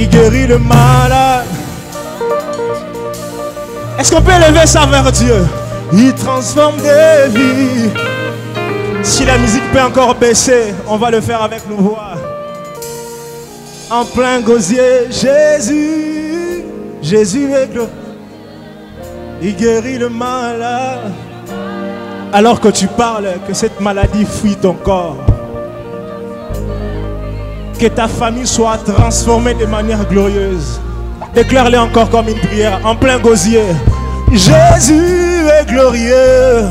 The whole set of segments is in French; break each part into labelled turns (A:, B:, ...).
A: Il guérit le malade. Est-ce qu'on peut élever ça vers Dieu? Il transforme des vies. Si la musique peut encore baisser, on va le faire avec nos voix. En plein gosier, Jésus, Jésus est glorieux. Il guérit le malade. Alors que tu parles, que cette maladie fuit ton corps. Que ta famille soit transformée de manière glorieuse. Déclare-le encore comme une prière. En plein gosier, Jésus est glorieux.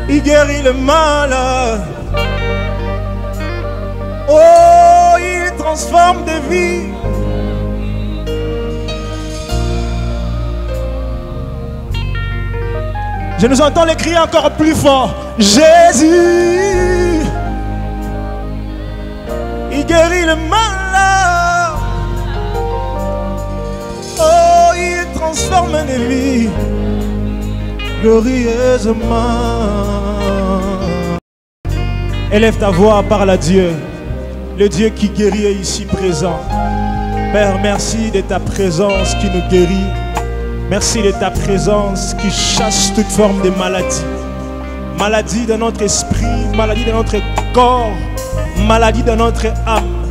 A: Il guérit le malade. Oh, il transforme des vies. Je nous entends les crier encore plus fort. Jésus, il guérit le malade. Oh, il transforme des vies glorieusement. Élève ta voix, parle à Dieu. Le Dieu qui guérit est ici présent. Père, merci de ta présence qui nous guérit. Merci de ta présence qui chasse toute forme de maladie. Maladie de notre esprit, maladie de notre corps, maladie de notre âme,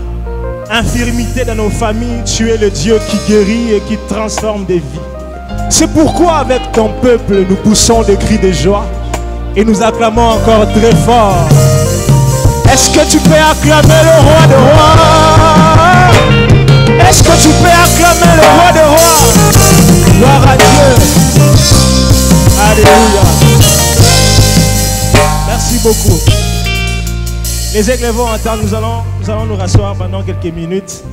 A: infirmité dans nos familles. Tu es le Dieu qui guérit et qui transforme des vies. C'est pourquoi avec ton peuple, nous poussons des cris de joie et nous acclamons encore très fort. Est-ce que tu peux acclamer le roi de rois? Est-ce que tu peux acclamer le roi de rois? Gloire à Dieu. Alléluia. Merci beaucoup. Les aigles vont entendre. Nous allons nous rasseoir pendant quelques minutes.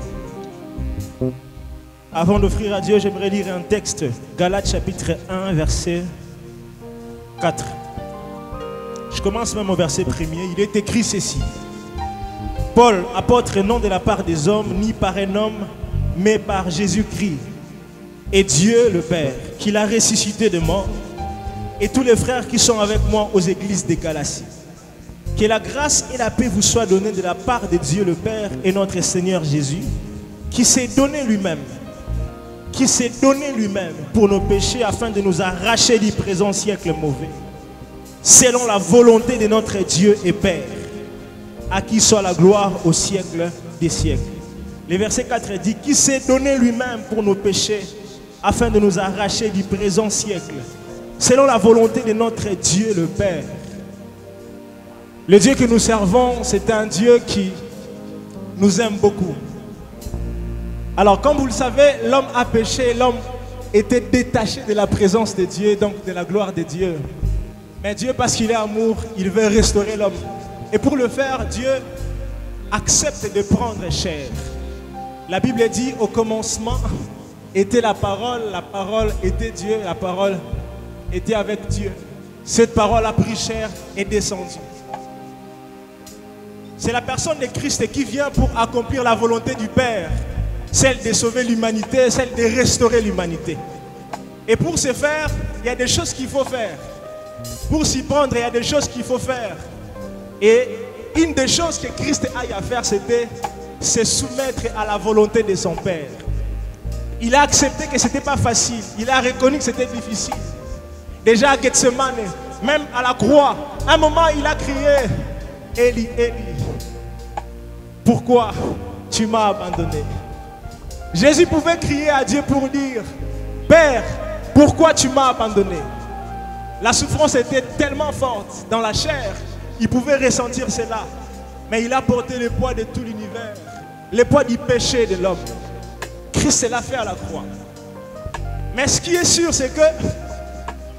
A: Avant d'offrir à Dieu, j'aimerais lire un texte. Galates chapitre 1, verset 4. Je commence même au verset 1er. Il est écrit ceci. Paul, apôtre, non de la part des hommes, ni par un homme, mais par Jésus-Christ. Et Dieu le Père, qui l'a ressuscité de mort, et tous les frères qui sont avec moi aux églises des Galaties. Que la grâce et la paix vous soient données de la part de Dieu le Père et notre Seigneur Jésus, qui s'est donné lui-même pour nos péchés afin de nous arracher du présent siècle mauvais, selon la volonté de notre Dieu et Père, à qui soit la gloire au siècle des siècles. Le verset 4 dit, qui s'est donné lui-même pour nos péchés afin de nous arracher du présent siècle, selon la volonté de notre Dieu le Père. Le Dieu que nous servons, c'est un Dieu qui nous aime beaucoup. Alors, comme vous le savez, l'homme a péché, l'homme était détaché de la présence de Dieu, donc de la gloire de Dieu. Mais Dieu, parce qu'il est amour, il veut restaurer l'homme. Et pour le faire, Dieu accepte de prendre chair. La Bible dit, au commencement était la parole était Dieu, la parole était avec Dieu. Cette parole a pris chair et descendu. C'est la personne de Christ qui vient pour accomplir la volonté du Père, celle de sauver l'humanité, celle de restaurer l'humanité. Et pour ce faire, il y a des choses qu'il faut faire. Pour s'y prendre, il y a des choses qu'il faut faire. Et une des choses que Christ aille à faire, c'était se soumettre à la volonté de son Père. Il a accepté que ce n'était pas facile. Il a reconnu que c'était difficile. Déjà à Gethsemane, même à la croix, à un moment il a crié, Élie, Élie, pourquoi tu m'as abandonné? Jésus pouvait crier à Dieu pour dire, Père, pourquoi tu m'as abandonné? La souffrance était tellement forte dans la chair, il pouvait ressentir cela. Mais il a porté le poids de tout l'univers, le poids du péché de l'homme. Christ l'a fait à la croix. Mais ce qui est sûr, c'est que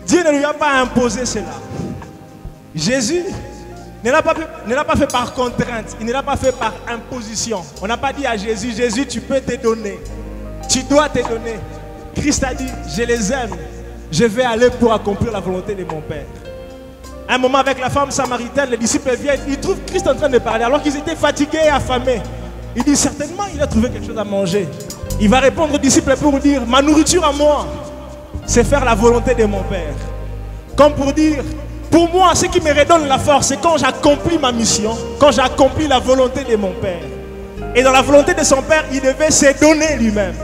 A: Dieu ne lui a pas imposé cela. Jésus ne l'a pas fait par contrainte, il ne l'a pas fait par imposition. On n'a pas dit à Jésus, Jésus, tu peux te donner, tu dois te donner. Christ a dit, je les aime, je vais aller pour accomplir la volonté de mon Père. À un moment avec la femme samaritaine, les disciples viennent, ils trouvent Christ en train de parler alors qu'ils étaient fatigués et affamés. Il dit certainement il a trouvé quelque chose à manger. Il va répondre aux disciples pour dire, ma nourriture à moi, c'est faire la volonté de mon Père. Comme pour dire, pour moi, ce qui me redonne la force, c'est quand j'accomplis ma mission, quand j'accomplis la volonté de mon Père. Et dans la volonté de son Père, il devait se donner lui-même.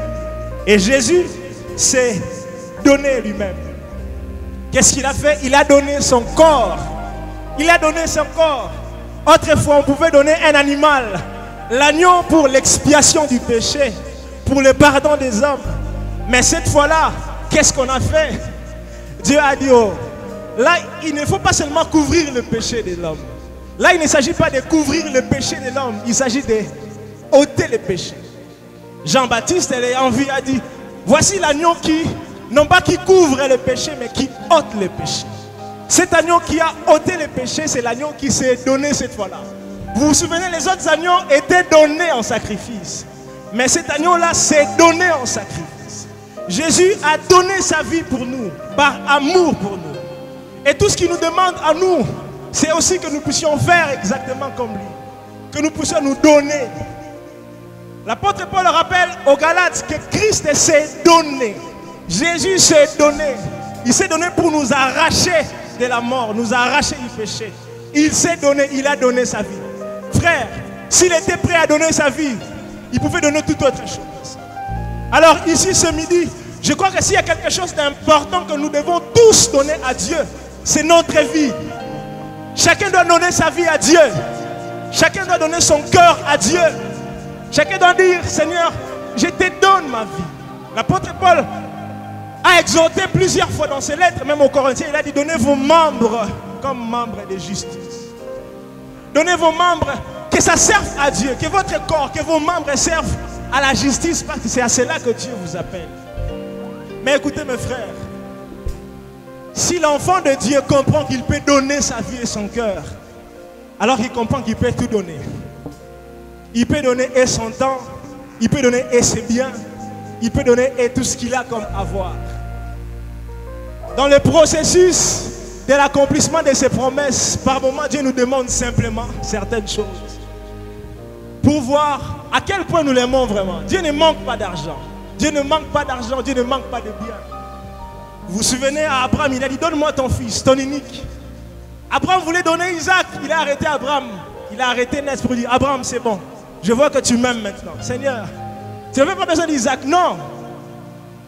A: Et Jésus s'est donné lui-même. Qu'est-ce qu'il a fait? Il a donné son corps. Il a donné son corps. Autrefois, on pouvait donner un animal. L'agneau pour l'expiation du péché, pour le pardon des hommes. Mais cette fois-là, qu'est-ce qu'on a fait? Dieu a dit, oh, là, il ne faut pas seulement couvrir le péché de l'homme. Là, il ne s'agit pas de couvrir le péché de l'homme. Il s'agit de ôter le péché. Jean-Baptiste, ayant vu, a dit, voici l'agneau qui, non pas qui couvre le péché, mais qui ôte le péché. Cet agneau qui a ôté le péché, c'est l'agneau qui s'est donné cette fois-là. Vous vous souvenez, les autres agneaux étaient donnés en sacrifice. Mais cet agneau-là s'est donné en sacrifice. Jésus a donné sa vie pour nous, par amour pour nous. Et tout ce qu'il nous demande à nous, c'est aussi que nous puissions faire exactement comme lui. Que nous puissions nous donner. L'apôtre Paul rappelle aux Galates que Christ s'est donné. Jésus s'est donné. Il s'est donné pour nous arracher de la mort, nous arracher du péché. Il s'est donné, il a donné sa vie. Frère, s'il était prêt à donner sa vie, il pouvait donner toute autre chose. Alors ici ce midi, je crois que s'il y a quelque chose d'important que nous devons tous donner à Dieu, c'est notre vie. Chacun doit donner sa vie à Dieu. Chacun doit donner son cœur à Dieu. Chacun doit dire, Seigneur, je te donne ma vie. L'apôtre Paul a exhorté plusieurs fois dans ses lettres, même aux Corinthiens, il a dit, donnez vos membres comme membres de justice. Donnez vos membres, que ça serve à Dieu, que votre corps, que vos membres servent à la justice, parce que c'est à cela que Dieu vous appelle. Mais écoutez mes frères, si l'enfant de Dieu comprend qu'il peut donner sa vie et son cœur, alors il comprend qu'il peut tout donner. Il peut donner et son temps, il peut donner et ses biens, il peut donner et tout ce qu'il a comme avoir. Dans le processus de l'accomplissement de ses promesses, par moments Dieu nous demande simplement certaines choses pour voir à quel point nous l'aimons vraiment. Dieu ne manque pas d'argent. Dieu ne manque pas d'argent, Dieu ne manque pas de biens. Vous vous souvenez à Abraham, il a dit, donne-moi ton fils, ton unique. Abraham voulait donner Isaac, il a arrêté Abraham. Il a arrêté Nes pour dire, Abraham c'est bon, je vois que tu m'aimes maintenant. Seigneur, tu n'avais pas besoin d'Isaac, non.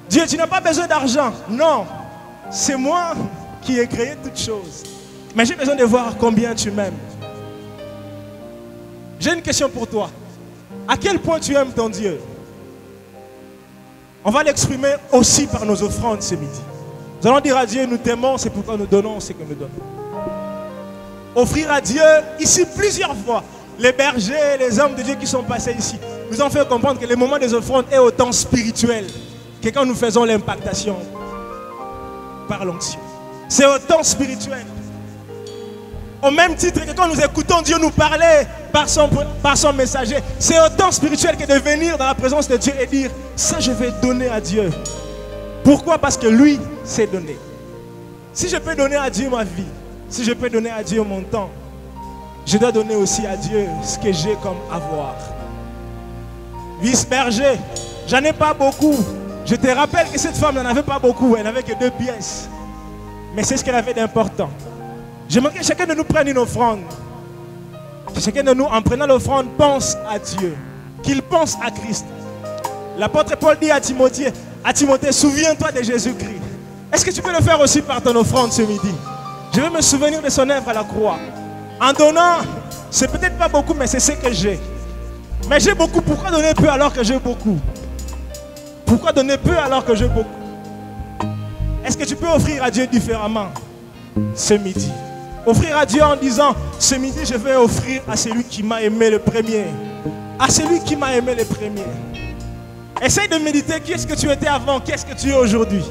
A: Dieu, tu n'as pas besoin d'argent, non. C'est moi qui ai créé toutes choses. Mais j'ai besoin de voir combien tu m'aimes. J'ai une question pour toi. À quel point tu aimes ton Dieu? On va l'exprimer aussi par nos offrandes ce midi. Nous allons dire à Dieu, nous t'aimons, c'est pourquoi nous donnons ce que nous donnons. Offrir à Dieu, ici plusieurs fois, les bergers, les hommes de Dieu qui sont passés ici, nous ont fait comprendre que le moment des offrandes est autant spirituel que quand nous faisons l'impactation par l'onction. C'est autant spirituel. Au même titre que quand nous écoutons Dieu nous parler par son messager, c'est autant spirituel que de venir dans la présence de Dieu et dire, ça je vais donner à Dieu. Pourquoi? Parce que lui s'est donné. Si je peux donner à Dieu ma vie, si je peux donner à Dieu mon temps, je dois donner aussi à Dieu ce que j'ai comme avoir. Vice-berger, j'en ai pas beaucoup. Je te rappelle que cette femme n'en avait pas beaucoup, elle n'avait que 2 pièces. Mais c'est ce qu'elle avait d'important. J'aimerais que chacun de nous prenne une offrande. Que chacun de nous, en prenant l'offrande, pense à Dieu. Qu'il pense à Christ. L'apôtre Paul dit à Timothée, souviens-toi de Jésus-Christ. Est-ce que tu peux le faire aussi par ton offrande ce midi? Je veux me souvenir de son œuvre à la croix. En donnant, c'est peut-être pas beaucoup, mais c'est ce que j'ai. Mais j'ai beaucoup. Pourquoi donner peu alors que j'ai beaucoup? Pourquoi donner peu alors que j'ai beaucoup? Est-ce que tu peux offrir à Dieu différemment ce midi? Offrir à Dieu en disant, ce midi je vais offrir à celui qui m'a aimé le premier. À celui qui m'a aimé le premier. Essaye de méditer qui est-ce que tu étais avant, qu'est-ce que tu es aujourd'hui.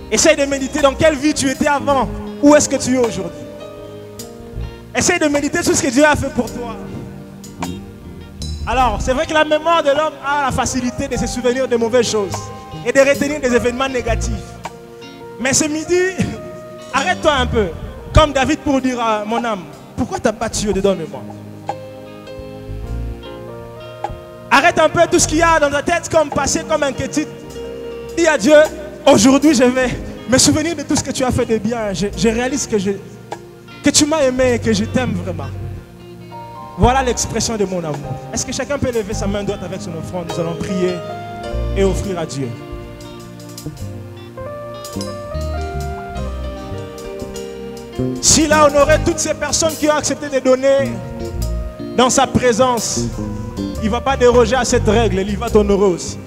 A: Essaye de méditer dans quelle vie tu étais avant, où est-ce que tu es aujourd'hui. Essaye de méditer sur ce que Dieu a fait pour toi. Alors, c'est vrai que la mémoire de l'homme a la facilité de se souvenir de mauvaises choses et de retenir des événements négatifs. Mais ce midi, arrête-toi un peu, comme David pour dire à mon âme, pourquoi tu n'as pas tué dedans de moi? Arrête un peu tout ce qu'il y a dans ta tête comme passé, comme inquiétude. Dis à Dieu, aujourd'hui je vais me souvenir de tout ce que tu as fait de bien. Je réalise que tu m'as aimé et que je t'aime vraiment. Voilà l'expression de mon amour. Est-ce que chacun peut lever sa main droite avec son offrande? Nous allons prier et offrir à Dieu. S'il a honoré toutes ces personnes qui ont accepté de donner dans sa présence, il ne va pas déroger à cette règle, il va t'honorer aussi.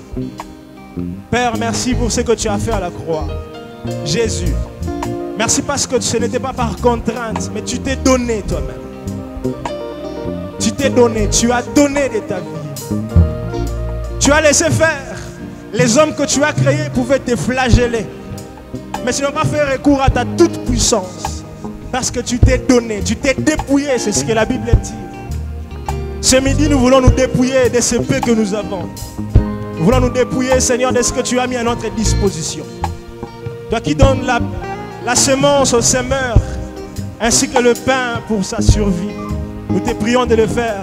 A: Père, merci pour ce que tu as fait à la croix. Jésus, merci parce que ce n'était pas par contrainte, mais tu t'es donné toi-même. Tu t'es donné, tu as donné de ta vie. Tu as laissé faire. Les hommes que tu as créés pouvaient te flageller. Mais tu n'as pas fait recours à ta toute puissance. Parce que tu t'es donné, tu t'es dépouillé, c'est ce que la Bible dit. Ce midi, nous voulons nous dépouiller de ce peu que nous avons. Nous voulons nous dépouiller, Seigneur, de ce que tu as mis à notre disposition. Toi qui donnes la semence au semeur, ainsi que le pain pour sa survie. Nous te prions de le faire.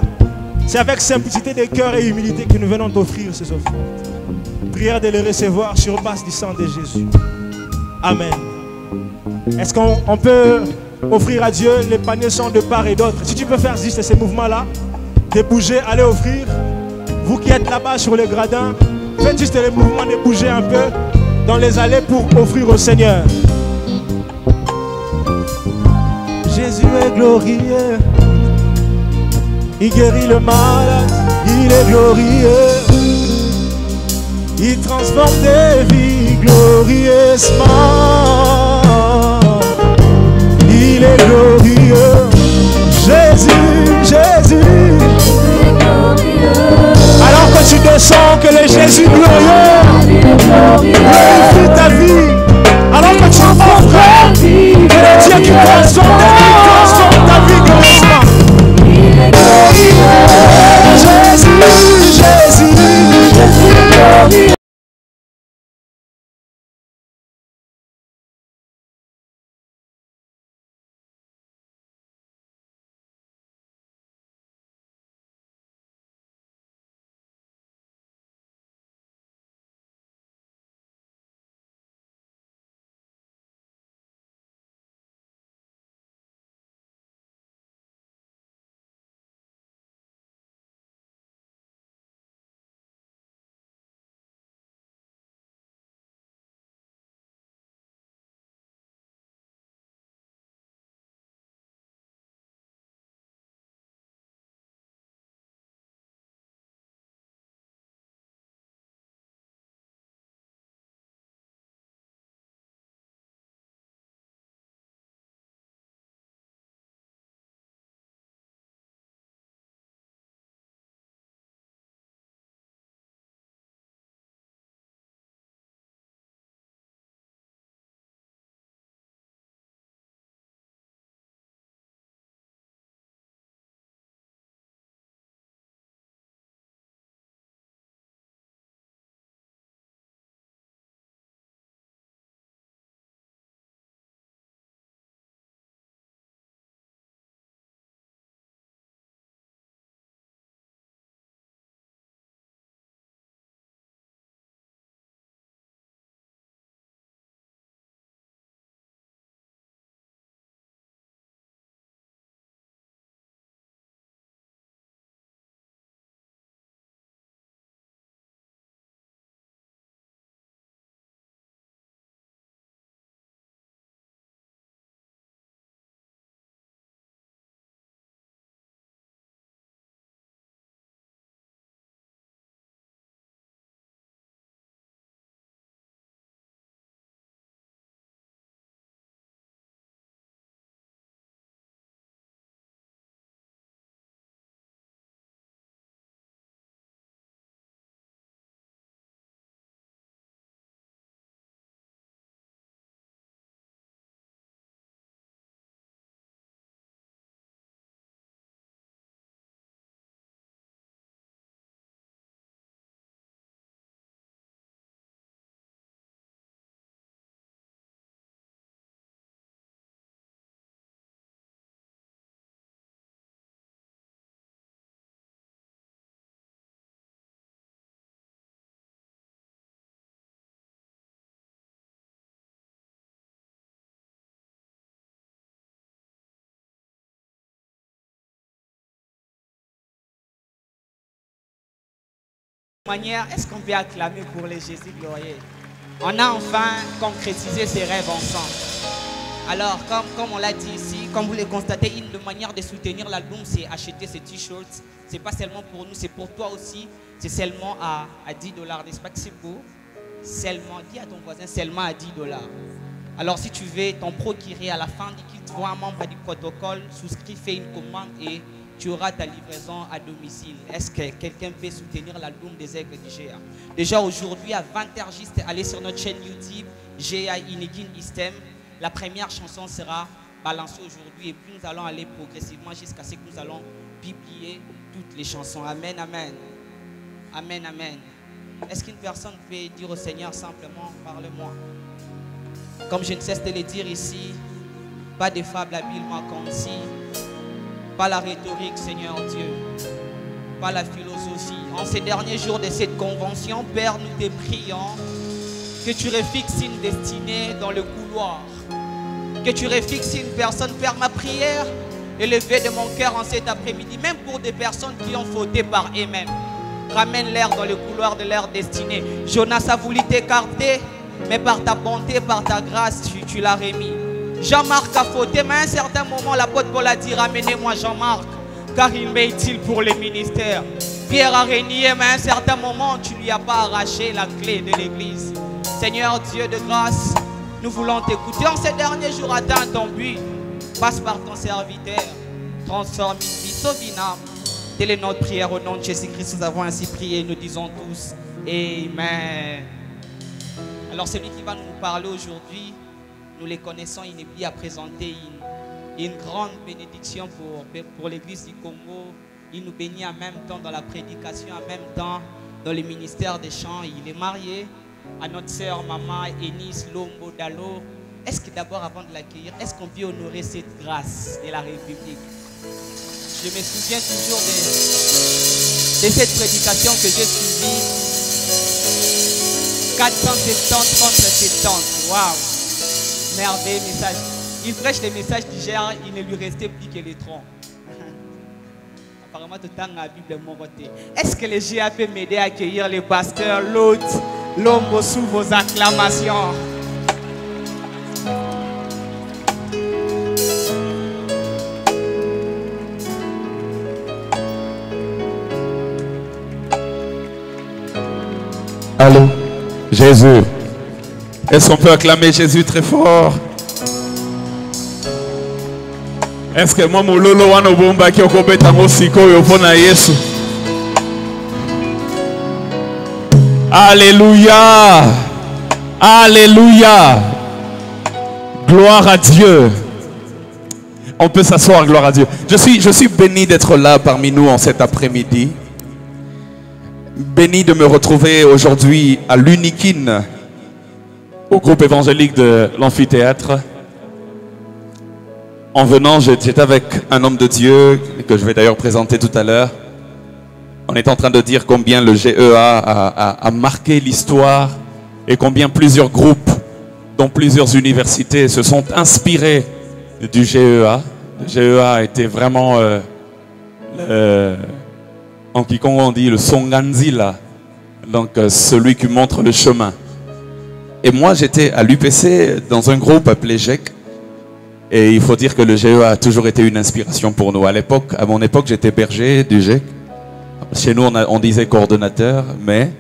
A: C'est avec simplicité de cœur et humilité que nous venons t'offrir ces offrandes. Prière de les recevoir sur base du sang de Jésus. Amen. Est-ce qu'on peut offrir à Dieu? Les paniers sont de part et d'autre. Si tu peux faire juste ces mouvements-là, de bouger, allez offrir. Vous qui êtes là-bas sur les gradins, faites juste les mouvements de bouger un peu dans les allées pour offrir au Seigneur. Jésus est glorieux. Il guérit le malade, il est glorieux. Il transforme des vies glorieusement. Il est glorieux. Jésus, Jésus. Alors que tu descends, que le Jésus glorieux glorifie ta vie. Alors que tu offres, que le Dieu qui transforme ta vie glorieusement. Jésus, Jésus, Jésus.
B: Manière, est-ce qu'on peut acclamer pour les Jésus glorieux? On a enfin concrétisé ses rêves ensemble. Alors, comme on l'a dit ici, comme vous le constatez, une manière de soutenir l'album, c'est acheter ces t-shirts. C'est pas seulement pour nous, c'est pour toi aussi. C'est seulement à 10 $, n'est-ce pas que c'est beau? Seulement, dis à ton voisin, seulement à 10 $. Alors, si tu veux t'en procurer à la fin du kit, vois un membre du protocole, souscris, fais une commande et tu auras ta livraison à domicile. Est-ce que quelqu'un peut soutenir l'album des Aigles du GA? Déjà aujourd'hui à 20h, juste allez sur notre chaîne YouTube, GA Inigine Istem. La première chanson sera balancée aujourd'hui et puis nous allons aller progressivement jusqu'à ce que nous allons publier toutes les chansons. Amen, amen. Amen, amen. Est-ce qu'une personne peut dire au Seigneur simplement, parle-moi? Comme je ne cesse de le dire ici, pas de fables habilement concis, pas la rhétorique, Seigneur Dieu, pas la philosophie. En ces derniers jours de cette convention, Père, nous te prions que tu refixes une destinée dans le couloir, que tu refixes une personne. Père, ma prière élevée de mon cœur en cet après-midi, même pour des personnes qui ont fauté par eux-mêmes, ramène-les dans le couloir de leur destinée. Jonas a voulu t'écarter, mais par ta bonté, par ta grâce, tu l'as remis. Jean-Marc a fauté, mais à un certain moment, l'apôtre Paul a dit, ramenez-moi Jean-Marc, car il m'est utile pour le ministère. Pierre a régné, mais à un certain moment, tu ne lui as pas arraché la clé de l'église. Seigneur Dieu de grâce, nous voulons t'écouter. En ces derniers jours, atteins ton but. Passe par ton serviteur. Transforme une vie, sauve une âme. Telle est notre prière au nom de Jésus-Christ. Nous avons ainsi prié. Nous disons tous Amen. Alors celui qui va nous parler aujourd'hui, nous les connaissons, il n'est plus à présenter une grande bénédiction pour l'église du Congo. Il nous bénit en même temps dans la prédication, en même temps dans le ministère des chants. Il est marié à notre sœur maman Enis Lombo Dalo. Est-ce que d'abord, avant de l'accueillir, est-ce qu'on peut honorer cette grâce de la République? Je me souviens toujours de cette prédication que j'ai suivie. 470 contre 70. Waouh! Merveilleux message. Il prêche les messages d'Igère, il ne lui restait plus que les troncs. Apparemment, tout le temps, la Bible est mon côté. Est-ce que les GA peuvent m'aider à accueillir les pasteurs, l'hôte, l'homme sous vos acclamations?
C: Allô, Jésus. Est-ce qu'on peut acclamer Jésus très fort? Est-ce que moi, mon lolo, wana bomba qui okobet tango siko yopona Yesu? Alléluia, alléluia. Gloire à Dieu. On peut s'asseoir, gloire à Dieu. Je suis béni d'être là parmi nous en cet après-midi. Béni de me retrouver aujourd'hui à l'Unikine, au groupe évangélique de l'amphithéâtre. En venant, j'étais avec un homme de Dieu que je vais d'ailleurs présenter tout à l'heure. On est en train de dire combien le GEA a marqué l'histoire et combien plusieurs groupes, dont plusieurs universités, se sont inspirés du GEA. Le GEA a été vraiment en Kikongo on dit le Songanzila, donc celui qui montre le chemin. Et moi j'étais à l'UPC dans un groupe appelé GEC. Et il faut dire que le GEA a toujours été une inspiration pour nous. À mon époque, j'étais berger du GEC. Chez nous, on disait coordonnateur, mais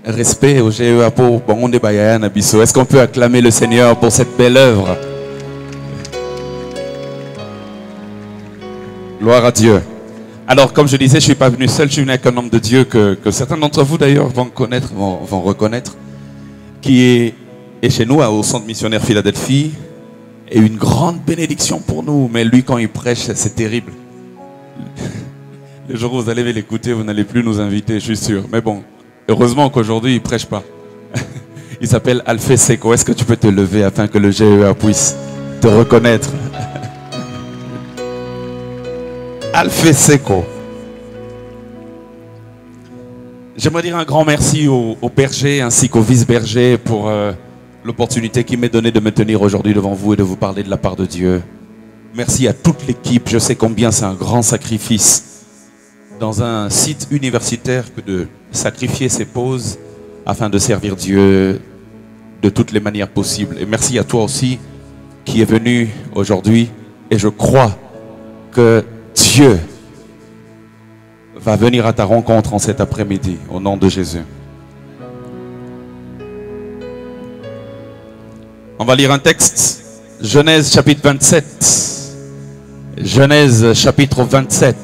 C: respect au GEA pour Bongonde Bayaya Nabiso. Est-ce qu'on peut acclamer le Seigneur pour cette belle œuvre? Gloire à Dieu. Alors, comme je disais, je ne suis pas venu seul, je suis venu avec un homme de Dieu que certains d'entre vous d'ailleurs vont reconnaître, qui est chez nous au centre missionnaire Philadelphie. Et une grande bénédiction pour nous. Mais lui, quand il prêche, c'est terrible. Le jour où vous allez l'écouter, vous n'allez plus nous inviter, je suis sûr. Mais bon, heureusement qu'aujourd'hui, il ne prêche pas. Il s'appelle Alphée Seko. Est-ce que tu peux te lever afin que le GEA puisse te reconnaître? Alphée Seko. J'aimerais dire un grand merci aux bergers ainsi qu'aux vice-bergers pour l'opportunité qui m'est donnée de me tenir aujourd'hui devant vous et de vous parler de la part de Dieu. Merci à toute l'équipe. Je sais combien c'est un grand sacrifice dans un site universitaire que de sacrifier ses pauses afin de servir Dieu de toutes les manières possibles. Et merci à toi aussi qui est venu aujourd'hui. Et je crois que Dieu va venir à ta rencontre en cet après-midi, au nom de Jésus. On va lire un texte, Genèse chapitre 27. Genèse chapitre 27.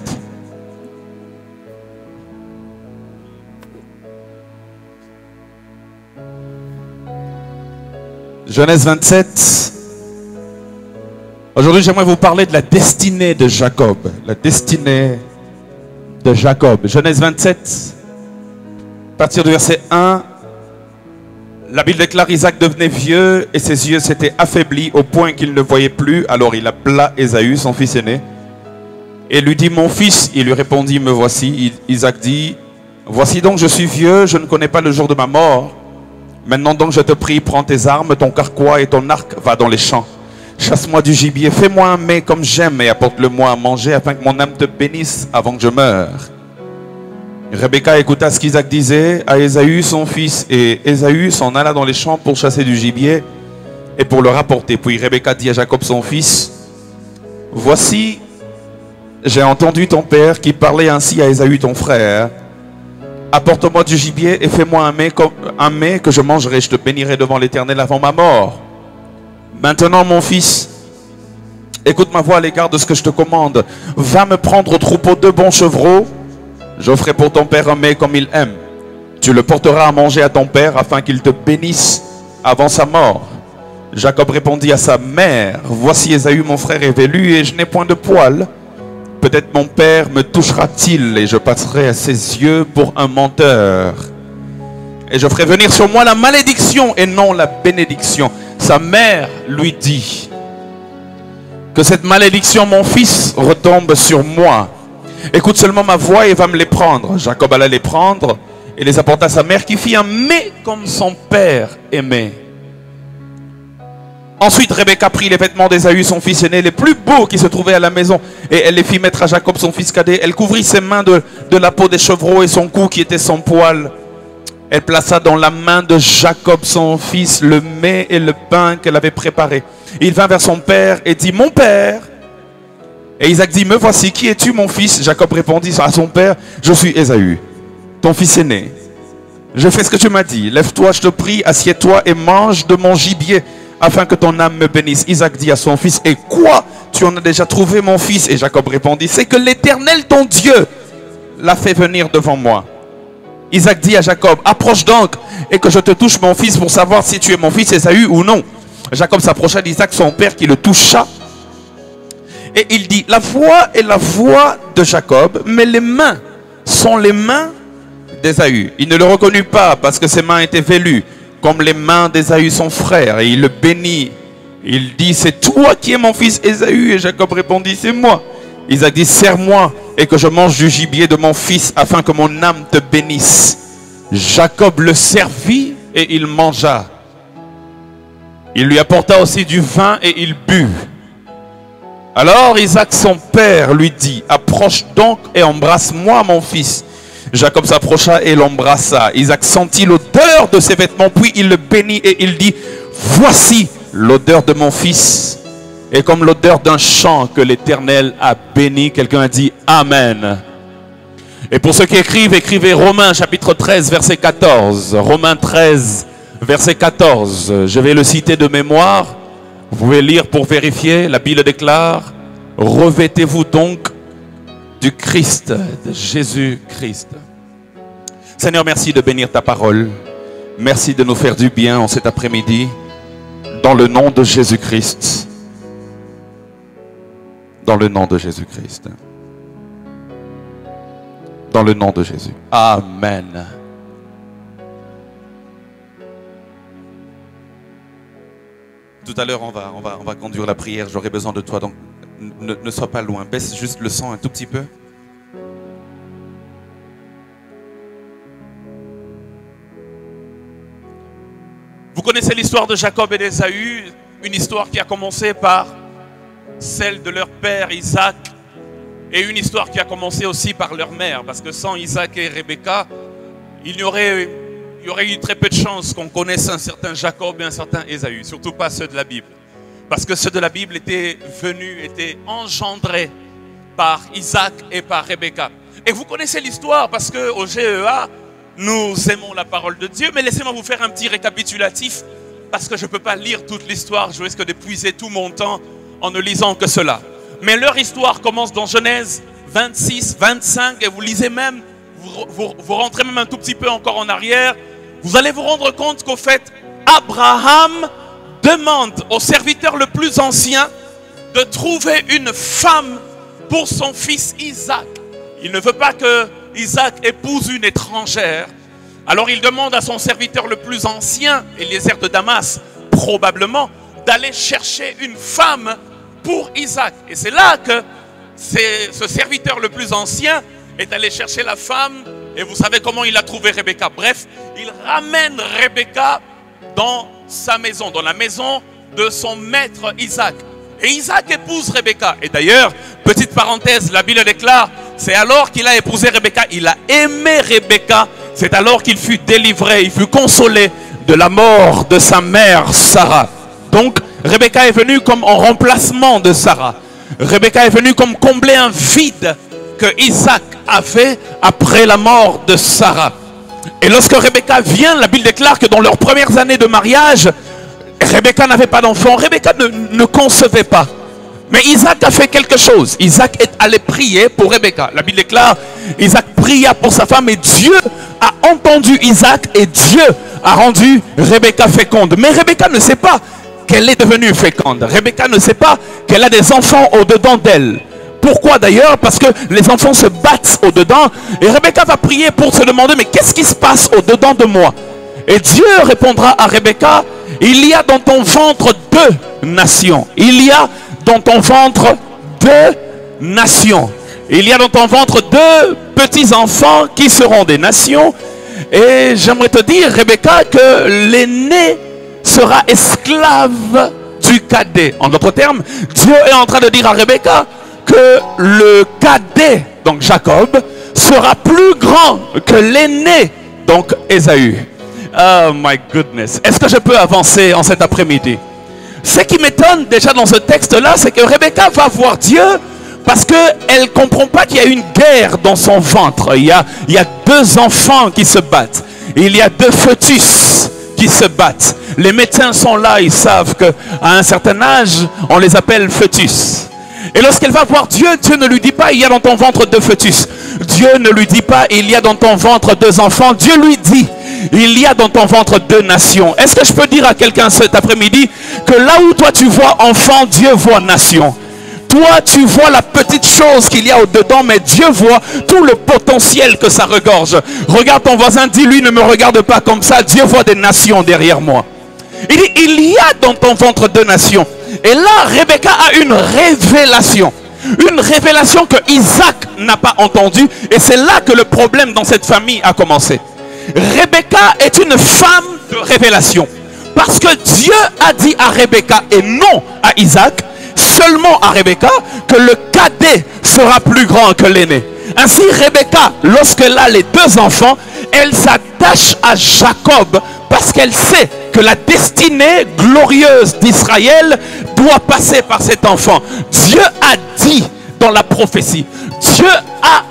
C: Genèse 27. Aujourd'hui, j'aimerais vous parler de la destinée de Jacob. La destinée de Jacob. Genèse 27, à partir du verset 1. La Bible déclare: Isaac devenait vieux et ses yeux s'étaient affaiblis au point qu'il ne voyait plus. Alors il appela Ésaü, son fils aîné, et lui dit: Mon fils. Il lui répondit: Me voici. Isaac dit: Voici donc, je suis vieux, je ne connais pas le jour de ma mort. Maintenant donc, je te prie, prends tes armes, ton carquois et ton arc, va dans les champs. Chasse-moi du gibier, fais-moi un mets comme j'aime et apporte-le-moi à manger afin que mon âme te bénisse avant que je meure. Rebecca écouta ce qu'Isaac disait à Ésaü son fils, et Ésaü s'en alla dans les champs pour chasser du gibier et pour le rapporter. Puis Rebecca dit à Jacob son fils: Voici, j'ai entendu ton père qui parlait ainsi à Ésaü ton frère. Apporte-moi du gibier et fais-moi un mets que je mangerai. Je te bénirai devant l'Éternel avant ma mort. Maintenant, mon fils, écoute ma voix à l'égard de ce que je te commande. Va me prendre au troupeau 2 bons chevreaux. J'offrirai pour ton père un mets comme il aime. Tu le porteras à manger à ton père afin qu'il te bénisse avant sa mort. Jacob répondit à sa mère: Voici, Ésaü mon frère est velu et je n'ai point de poils. Peut-être mon père me touchera-t-il et je passerai à ses yeux pour un menteur. Et je ferai venir sur moi la malédiction et non la bénédiction. Sa mère lui dit: Que cette malédiction, mon fils, retombe sur moi. Écoute seulement ma voix et va me les prendre. Jacob alla les prendre et les apporta à sa mère, qui fit un mets comme son père aimait. Ensuite, Rebecca prit les vêtements d'Ésaü, son fils aîné, les plus beaux qui se trouvaient à la maison, et elle les fit mettre à Jacob, son fils cadet. Elle couvrit ses mains de la peau des chevreaux et son cou qui était sans poil. Elle plaça dans la main de Jacob, son fils, le mets et le pain qu'elle avait préparé. Il vint vers son père et dit: Mon père. Et Isaac dit: Me voici, qui es-tu, mon fils? Jacob répondit à son père: Je suis Ésaü, ton fils aîné. Je fais ce que tu m'as dit. Lève-toi, je te prie, assieds-toi et mange de mon gibier, afin que ton âme me bénisse. Isaac dit à son fils: Et quoi? Tu en as déjà trouvé, mon fils? Et Jacob répondit: C'est que l'Éternel, ton Dieu, l'a fait venir devant moi. Isaac dit à Jacob: Approche donc, et que je te touche, mon fils, pour savoir si tu es mon fils Ésaü ou non. Jacob s'approcha d'Isaac, son père, qui le toucha. Et il dit: La voix est la voix de Jacob, mais les mains sont les mains d'Ésaü. Il ne le reconnut pas parce que ses mains étaient velues, comme les mains d'Ésaü son frère. Et il le bénit. Il dit: C'est toi qui es mon fils Ésaü. Et Jacob répondit: C'est moi. Isaac dit: Serre-moi et que je mange du gibier de mon fils afin que mon âme te bénisse. Jacob le servit et il mangea. Il lui apporta aussi du vin et il but. Alors Isaac son père lui dit: Approche donc et embrasse-moi, mon fils. Jacob s'approcha et l'embrassa. Isaac sentit l'odeur de ses vêtements, puis il le bénit et il dit: Voici l'odeur de mon fils, et comme l'odeur d'un champ que l'Éternel a béni. Quelqu'un a dit Amen. Et pour ceux qui écrivent, écrivez Romains chapitre 13 verset 14. Romains 13 verset 14. Je vais le citer de mémoire. Vous pouvez lire pour vérifier. La Bible déclare: Revêtez-vous donc du Christ, de Jésus-Christ. Seigneur, merci de bénir ta parole. Merci de nous faire du bien en cet après-midi. Dans le nom de Jésus-Christ. Dans le nom de Jésus-Christ. Dans le nom de Jésus. Amen. Tout à l'heure, on va conduire la prière. J'aurai besoin de toi, donc ne sois pas loin. Baisse juste le son un tout petit peu. Vous connaissez l'histoire de Jacob et d'Ésaü, une histoire qui a commencé par celle de leur père Isaac Et une histoire qui a commencé aussi par leur mère, parce que sans Isaac et Rebecca, il y aurait eu très peu de chances qu'on connaisse un certain Jacob et un certain Ésaü, surtout pas ceux de la Bible. Parce que ceux de la Bible étaient engendrés par Isaac et par Rebecca. Et vous connaissez l'histoire parce qu'au GEA, nous aimons la parole de Dieu. Mais laissez-moi vous faire un petit récapitulatif parce que je ne peux pas lire toute l'histoire. Je risque d'épuiser tout mon temps en ne lisant que cela. Mais leur histoire commence dans Genèse 26, 25 et vous lisez même, vous rentrez même un tout petit peu encore en arrière. Vous allez vous rendre compte qu'au fait, Abraham demande au serviteur le plus ancien de trouver une femme pour son fils Isaac. Il ne veut pas que Isaac épouse une étrangère. Alors il demande à son serviteur le plus ancien, Eliezer de Damas, probablement, d'aller chercher une femme pour Isaac. Et c'est là que ce serviteur le plus ancien est allé chercher la femme. Et vous savez comment il a trouvé Rebecca. Bref, il ramène Rebecca dans sa maison, dans la maison de son maître Isaac. Et Isaac épouse Rebecca. Et d'ailleurs, petite parenthèse, la Bible déclare, c'est alors qu'il a épousé Rebecca, il a aimé Rebecca, c'est alors qu'il fut délivré, il fut consolé de la mort de sa mère Sarah. Donc, Rebecca est venue comme en remplacement de Sarah. Rebecca est venue comme combler un vide que Isaac avait après la mort de Sarah. Et lorsque Rebecca vient, la Bible déclare que dans leurs premières années de mariage, Rebecca n'avait pas d'enfant. Rebecca ne concevait pas. Mais Isaac a fait quelque chose. Isaac est allé prier pour Rebecca. La Bible déclare, Isaac pria pour sa femme et Dieu a entendu Isaac et Dieu a rendu Rebecca féconde. Mais Rebecca ne sait pas qu'elle est devenue féconde. Rebecca ne sait pas qu'elle a des enfants au-dedans d'elle. Pourquoi d'ailleurs? Parce que les enfants se battent au-dedans. Et Rebecca va prier pour se demander, mais qu'est-ce qui se passe au-dedans de moi? Et Dieu répondra à Rebecca, il y a dans ton ventre 2 nations. Il y a dans ton ventre 2 nations. Il y a dans ton ventre 2 petits-enfants qui seront des nations. Et j'aimerais te dire, Rebecca, que l'aîné sera esclave du cadet. En d'autres termes, Dieu est en train de dire à Rebecca que le cadet, donc Jacob, sera plus grand que l'aîné, donc Ésaü. Oh my goodness. Est-ce que je peux avancer en cet après-midi? Ce qui m'étonne déjà dans ce texte-là, c'est que Rebecca va voir Dieu parce qu'elle ne comprend pas qu'il y a une guerre dans son ventre. Il y a 2 enfants qui se battent. Il y a 2 fœtus qui se battent. Les médecins sont là, ils savent qu'à un certain âge, on les appelle fœtus. Et lorsqu'elle va voir Dieu, Dieu ne lui dit pas, il y a dans ton ventre 2 fœtus. Dieu ne lui dit pas, il y a dans ton ventre 2 enfants. Dieu lui dit, il y a dans ton ventre 2 nations. Est-ce que je peux dire à quelqu'un cet après-midi que là où toi tu vois enfant, Dieu voit nation. Toi tu vois la petite chose qu'il y a au-dedans, mais Dieu voit tout le potentiel que ça regorge. Regarde ton voisin, dis-lui, ne me regarde pas comme ça, Dieu voit des nations derrière moi. Il dit, il y a dans ton ventre 2 nations. Et là, Rebecca a une révélation. Une révélation que Isaac n'a pas entendue. Et c'est là que le problème dans cette famille a commencé. Rebecca est une femme de révélation. Parce que Dieu a dit à Rebecca et non à Isaac, seulement à Rebecca, que le cadet sera plus grand que l'aîné. Ainsi, Rebecca, lorsqu'elle a les 2 enfants, elle s'attache à Jacob parce qu'elle sait que la destinée glorieuse d'Israël doit passer par cet enfant. Dieu a dit dans la prophétie, Dieu a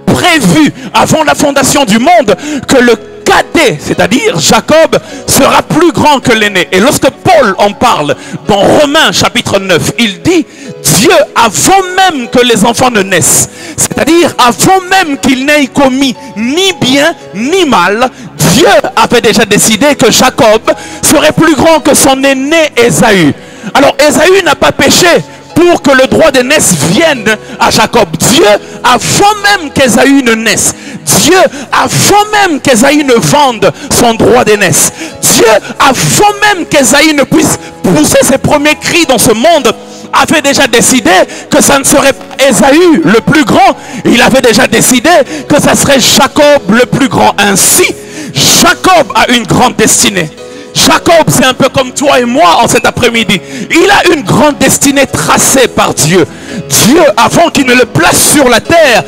C: prévu avant la fondation du monde que le cadet, c'est-à-dire Jacob, sera plus grand que l'aîné. Et lorsque Paul en parle dans Romains chapitre 9, il dit Dieu, avant même que les enfants ne naissent, c'est-à-dire avant même qu'ils n'aient commis ni bien ni mal, Dieu avait déjà décidé que Jacob serait plus grand que son aîné Ésaü. Alors Ésaü n'a pas péché pour que le droit d'aînesse vienne à Jacob. Dieu, avant même qu'Ésaü ne naisse, Dieu, avant même qu'Ésaü ne vende son droit d'aînesse, Dieu, avant même qu'Ésaü ne puisse pousser ses premiers cris dans ce monde, avait déjà décidé que ça ne serait pas Ésaü le plus grand. Il avait déjà décidé que ça serait Jacob le plus grand. Ainsi, Jacob a une grande destinée. Jacob, c'est un peu comme toi et moi en cet après-midi. Il a une grande destinée tracée par Dieu. Dieu, avant qu'il ne le place sur la terre,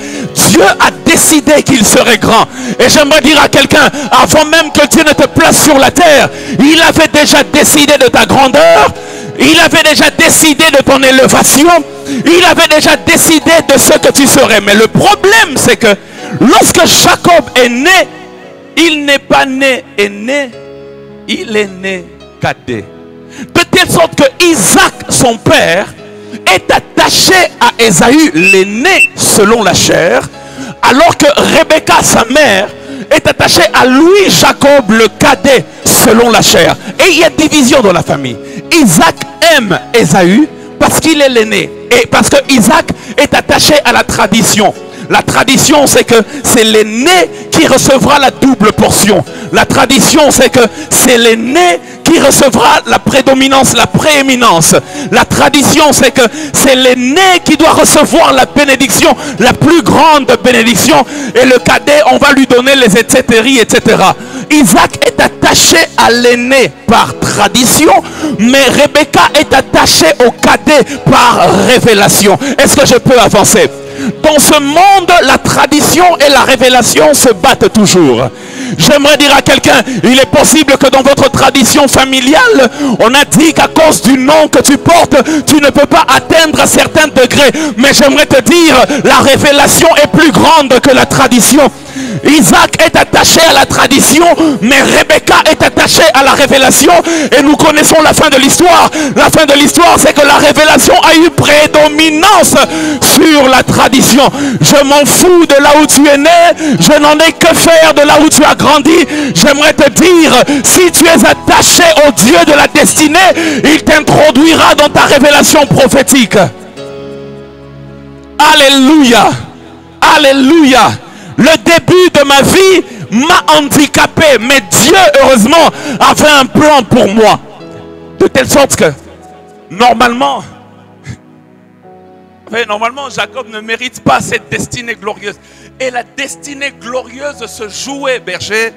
C: Dieu a décidé qu'il serait grand. Et j'aimerais dire à quelqu'un, avant même que Dieu ne te place sur la terre, il avait déjà décidé de ta grandeur, il avait déjà décidé de ton élévation, il avait déjà décidé de ce que tu serais. Mais le problème, c'est que lorsque Jacob est né, il n'est pas né aîné, il est né cadet. De telle sorte que Isaac, son père, est attaché à Ésaü, l'aîné selon la chair, alors que Rebecca, sa mère, est attachée à lui, Jacob, le cadet, selon la chair. Et il y a division dans la famille. Isaac aime Ésaü parce qu'il est l'aîné. Et parce que Isaac est attaché à la tradition. La tradition, c'est que c'est l'aîné qui recevra la double portion. La tradition, c'est que c'est l'aîné qui recevra la prédominance, la prééminence. La tradition, c'est que c'est l'aîné qui doit recevoir la bénédiction, la plus grande bénédiction. Et le cadet, on va lui donner les etc. Isaac est attaché à l'aîné par tradition, mais Rebecca est attachée au cadet par révélation. Est-ce que je peux avancer? Dans ce monde, la tradition et la révélation se battent toujours. J'aimerais dire à quelqu'un, il est possible que dans votre tradition familiale, on a dit qu'à cause du nom que tu portes, tu ne peux pas atteindre un certain degré. Mais j'aimerais te dire, la révélation est plus grande que la tradition. Isaac est attaché à la tradition, mais Rebecca est attachée à la révélation. Et nous connaissons la fin de l'histoire. La fin de l'histoire, c'est que la révélation a eu prédominance sur la tradition. Je m'en fous de là où tu es né. Je n'en ai que faire de là où tu as grandi. J'aimerais te dire, si tu es attaché au Dieu de la destinée, il t'introduira dans ta révélation prophétique. Alléluia. Alléluia. Le début de ma vie m'a handicapé, mais Dieu, heureusement, avait un plan pour moi. De telle sorte que, normalement, Jacob ne mérite pas cette destinée glorieuse. Et la destinée glorieuse se jouait, berger,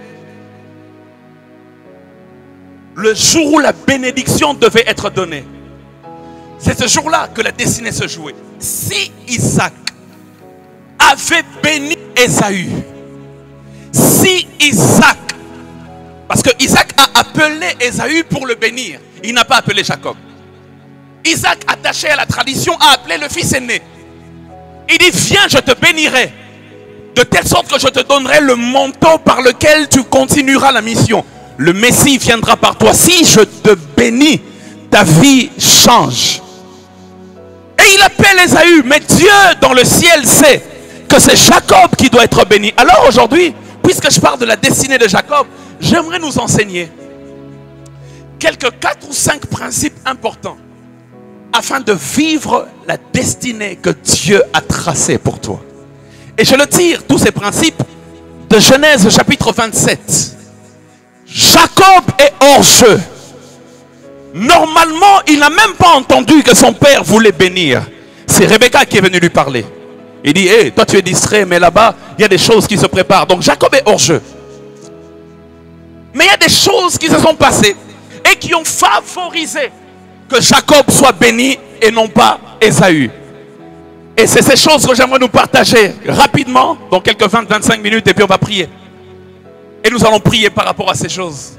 C: le jour où la bénédiction devait être donnée. C'est ce jour-là que la destinée se jouait. Si Isaac avait béni Ésaü, si Isaac, parce que Isaac a appelé Ésaü pour le bénir, il n'a pas appelé Jacob. Isaac, attaché à la tradition, a appelé le fils aîné. Il dit, viens, je te bénirai, de telle sorte que je te donnerai le manteau par lequel tu continueras la mission. Le Messie viendra par toi. Si je te bénis, ta vie change. Et il appelle Ésaü, mais Dieu dans le ciel sait que c'est Jacob qui doit être béni. Alors aujourd'hui, puisque je parle de la destinée de Jacob, j'aimerais nous enseigner quelques 4 ou 5 principes importants afin de vivre la destinée que Dieu a tracée pour toi. Et je le tire, tous ces principes, de Genèse chapitre 27. Jacob est hors jeu. Normalement, il n'a même pas entendu que son père voulait bénir. C'est Rebecca qui est venue lui parler. Il dit, hey, toi tu es distrait, mais là-bas, il y a des choses qui se préparent. Donc Jacob est hors jeu. Mais il y a des choses qui se sont passées et qui ont favorisé que Jacob soit béni et non pas Ésaü. Et c'est ces choses que j'aimerais nous partager rapidement, dans quelques 20-25 minutes, et puis on va prier. Et nous allons prier par rapport à ces choses.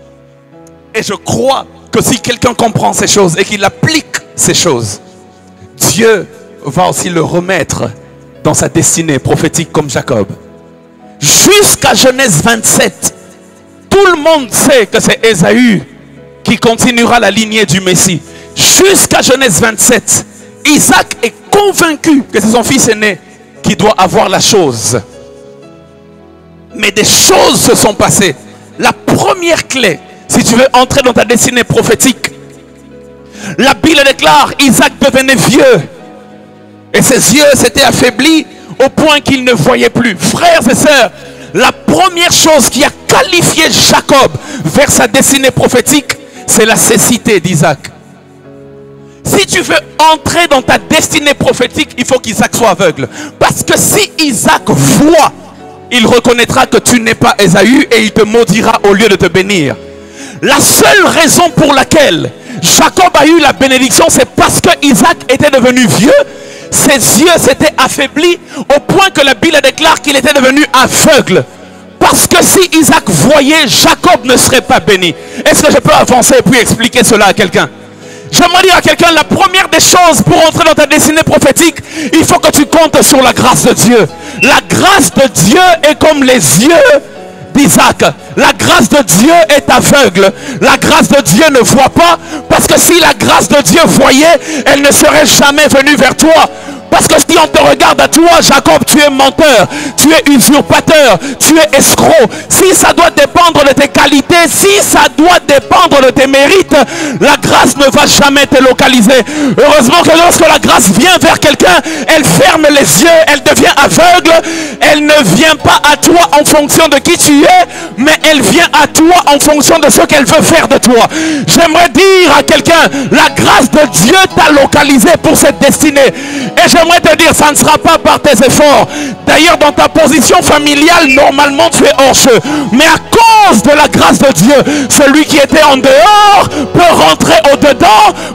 C: Et je crois que si quelqu'un comprend ces choses et qu'il applique ces choses, Dieu va aussi le remettre dans sa destinée prophétique comme Jacob. Jusqu'à Genèse 27, tout le monde sait que c'est Ésaü qui continuera la lignée du Messie. Jusqu'à Genèse 27, Isaac est convaincu que c'est son fils aîné qui doit avoir la chose. Mais des choses se sont passées. La première clé, si tu veux entrer dans ta destinée prophétique, la Bible déclare, Isaac devenait vieux. Et ses yeux s'étaient affaiblis au point qu'il ne voyait plus. Frères et sœurs, la première chose qui a qualifié Jacob vers sa destinée prophétique, c'est la cécité d'Isaac. Si tu veux entrer dans ta destinée prophétique, il faut qu'Isaac soit aveugle. Parce que si Isaac voit, il reconnaîtra que tu n'es pas Ésaü et il te maudira au lieu de te bénir. La seule raison pour laquelle Jacob a eu la bénédiction, c'est parce que Isaac était devenu vieux. ses yeux s'étaient affaiblis au point que la Bible déclare qu'il était devenu aveugle. Parce que si Isaac voyait, Jacob ne serait pas béni. Est-ce que je peux avancer et puis expliquer cela à quelqu'un? J'aimerais dire à quelqu'un, la première des choses pour entrer dans ta destinée prophétique, il faut que tu comptes sur la grâce de Dieu. La grâce de Dieu est comme les yeux d'Isaac. La grâce de Dieu est aveugle. La grâce de Dieu ne voit pas, parce que si la grâce de Dieu voyait, elle ne serait jamais venue vers toi. Parce que si on te regarde à toi, Jacob, tu es menteur, tu es usurpateur, tu es escroc. Si ça doit dépendre de tes qualités, si ça doit dépendre de tes mérites, la grâce ne va jamais te localiser. Heureusement que lorsque la grâce vient vers quelqu'un, elle ferme les yeux, elle devient aveugle. Elle ne vient pas à toi en fonction de qui tu es, mais elle vient à toi en fonction de ce qu'elle veut faire de toi. J'aimerais dire à quelqu'un, la grâce de Dieu t'a localisé pour cette destinée. Et j'aimerais te dire, ça ne sera pas par tes efforts. D'ailleurs, dans ta position familiale, normalement tu es hors jeu. Mais à cause de la grâce de Dieu, celui qui était en dehors peut rentrer au dedans,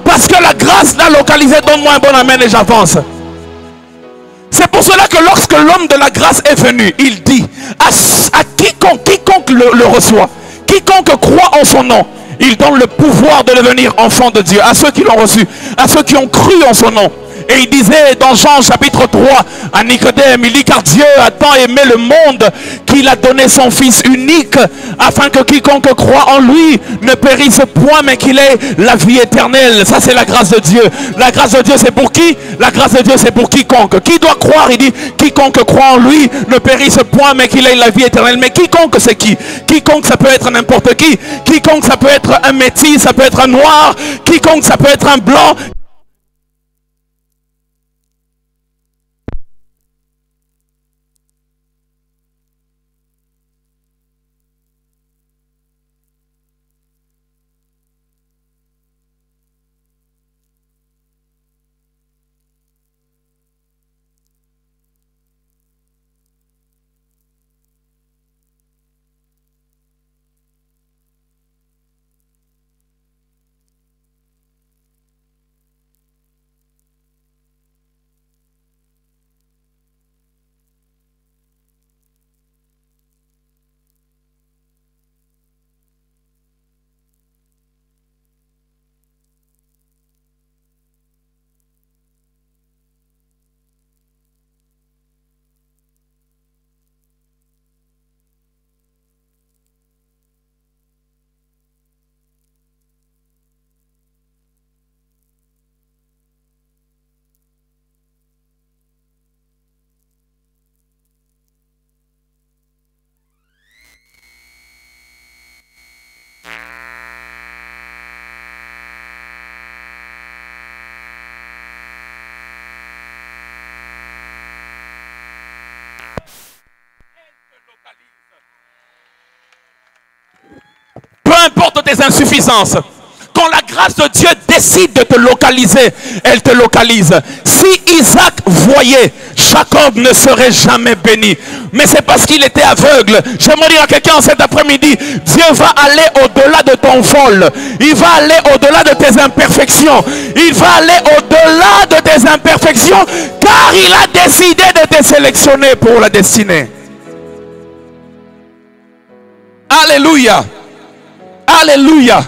C: parce que la grâce l'a localisé. Donne-moi un bon amen et j'avance. C'est pour cela que lorsque l'homme de la grâce est venu, il dit à quiconque le reçoit, quiconque croit en son nom, il donne le pouvoir de devenir enfant de Dieu, à ceux qui l'ont reçu, à ceux qui ont cru en son nom. Et il disait dans Jean chapitre 3 à Nicodème, il dit, car Dieu a tant aimé le monde qu'il a donné son Fils unique, afin que quiconque croit en lui ne périsse point, mais qu'il ait la vie éternelle. Ça, c'est la grâce de Dieu. La grâce de Dieu, c'est pour qui? La grâce de Dieu, c'est pour quiconque. Qui doit croire? Il dit, quiconque croit en lui ne périsse point, mais qu'il ait la vie éternelle. Mais quiconque, c'est qui? Quiconque, ça peut être n'importe qui. Quiconque, ça peut être un métis, ça peut être un noir. Quiconque, ça peut être un blanc. Peu importe tes insuffisances, quand la grâce de Dieu décide de te localiser, elle te localise. Si Isaac voyait, Jacob ne serait jamais béni. Mais c'est parce qu'il était aveugle. J'aimerais dire à quelqu'un cet après-midi, Dieu va aller au-delà de ton vol. Il va aller au-delà de tes imperfections. Il va aller au-delà de tes imperfections, car il a décidé de te sélectionner pour la destinée. Alléluia. Alléluia.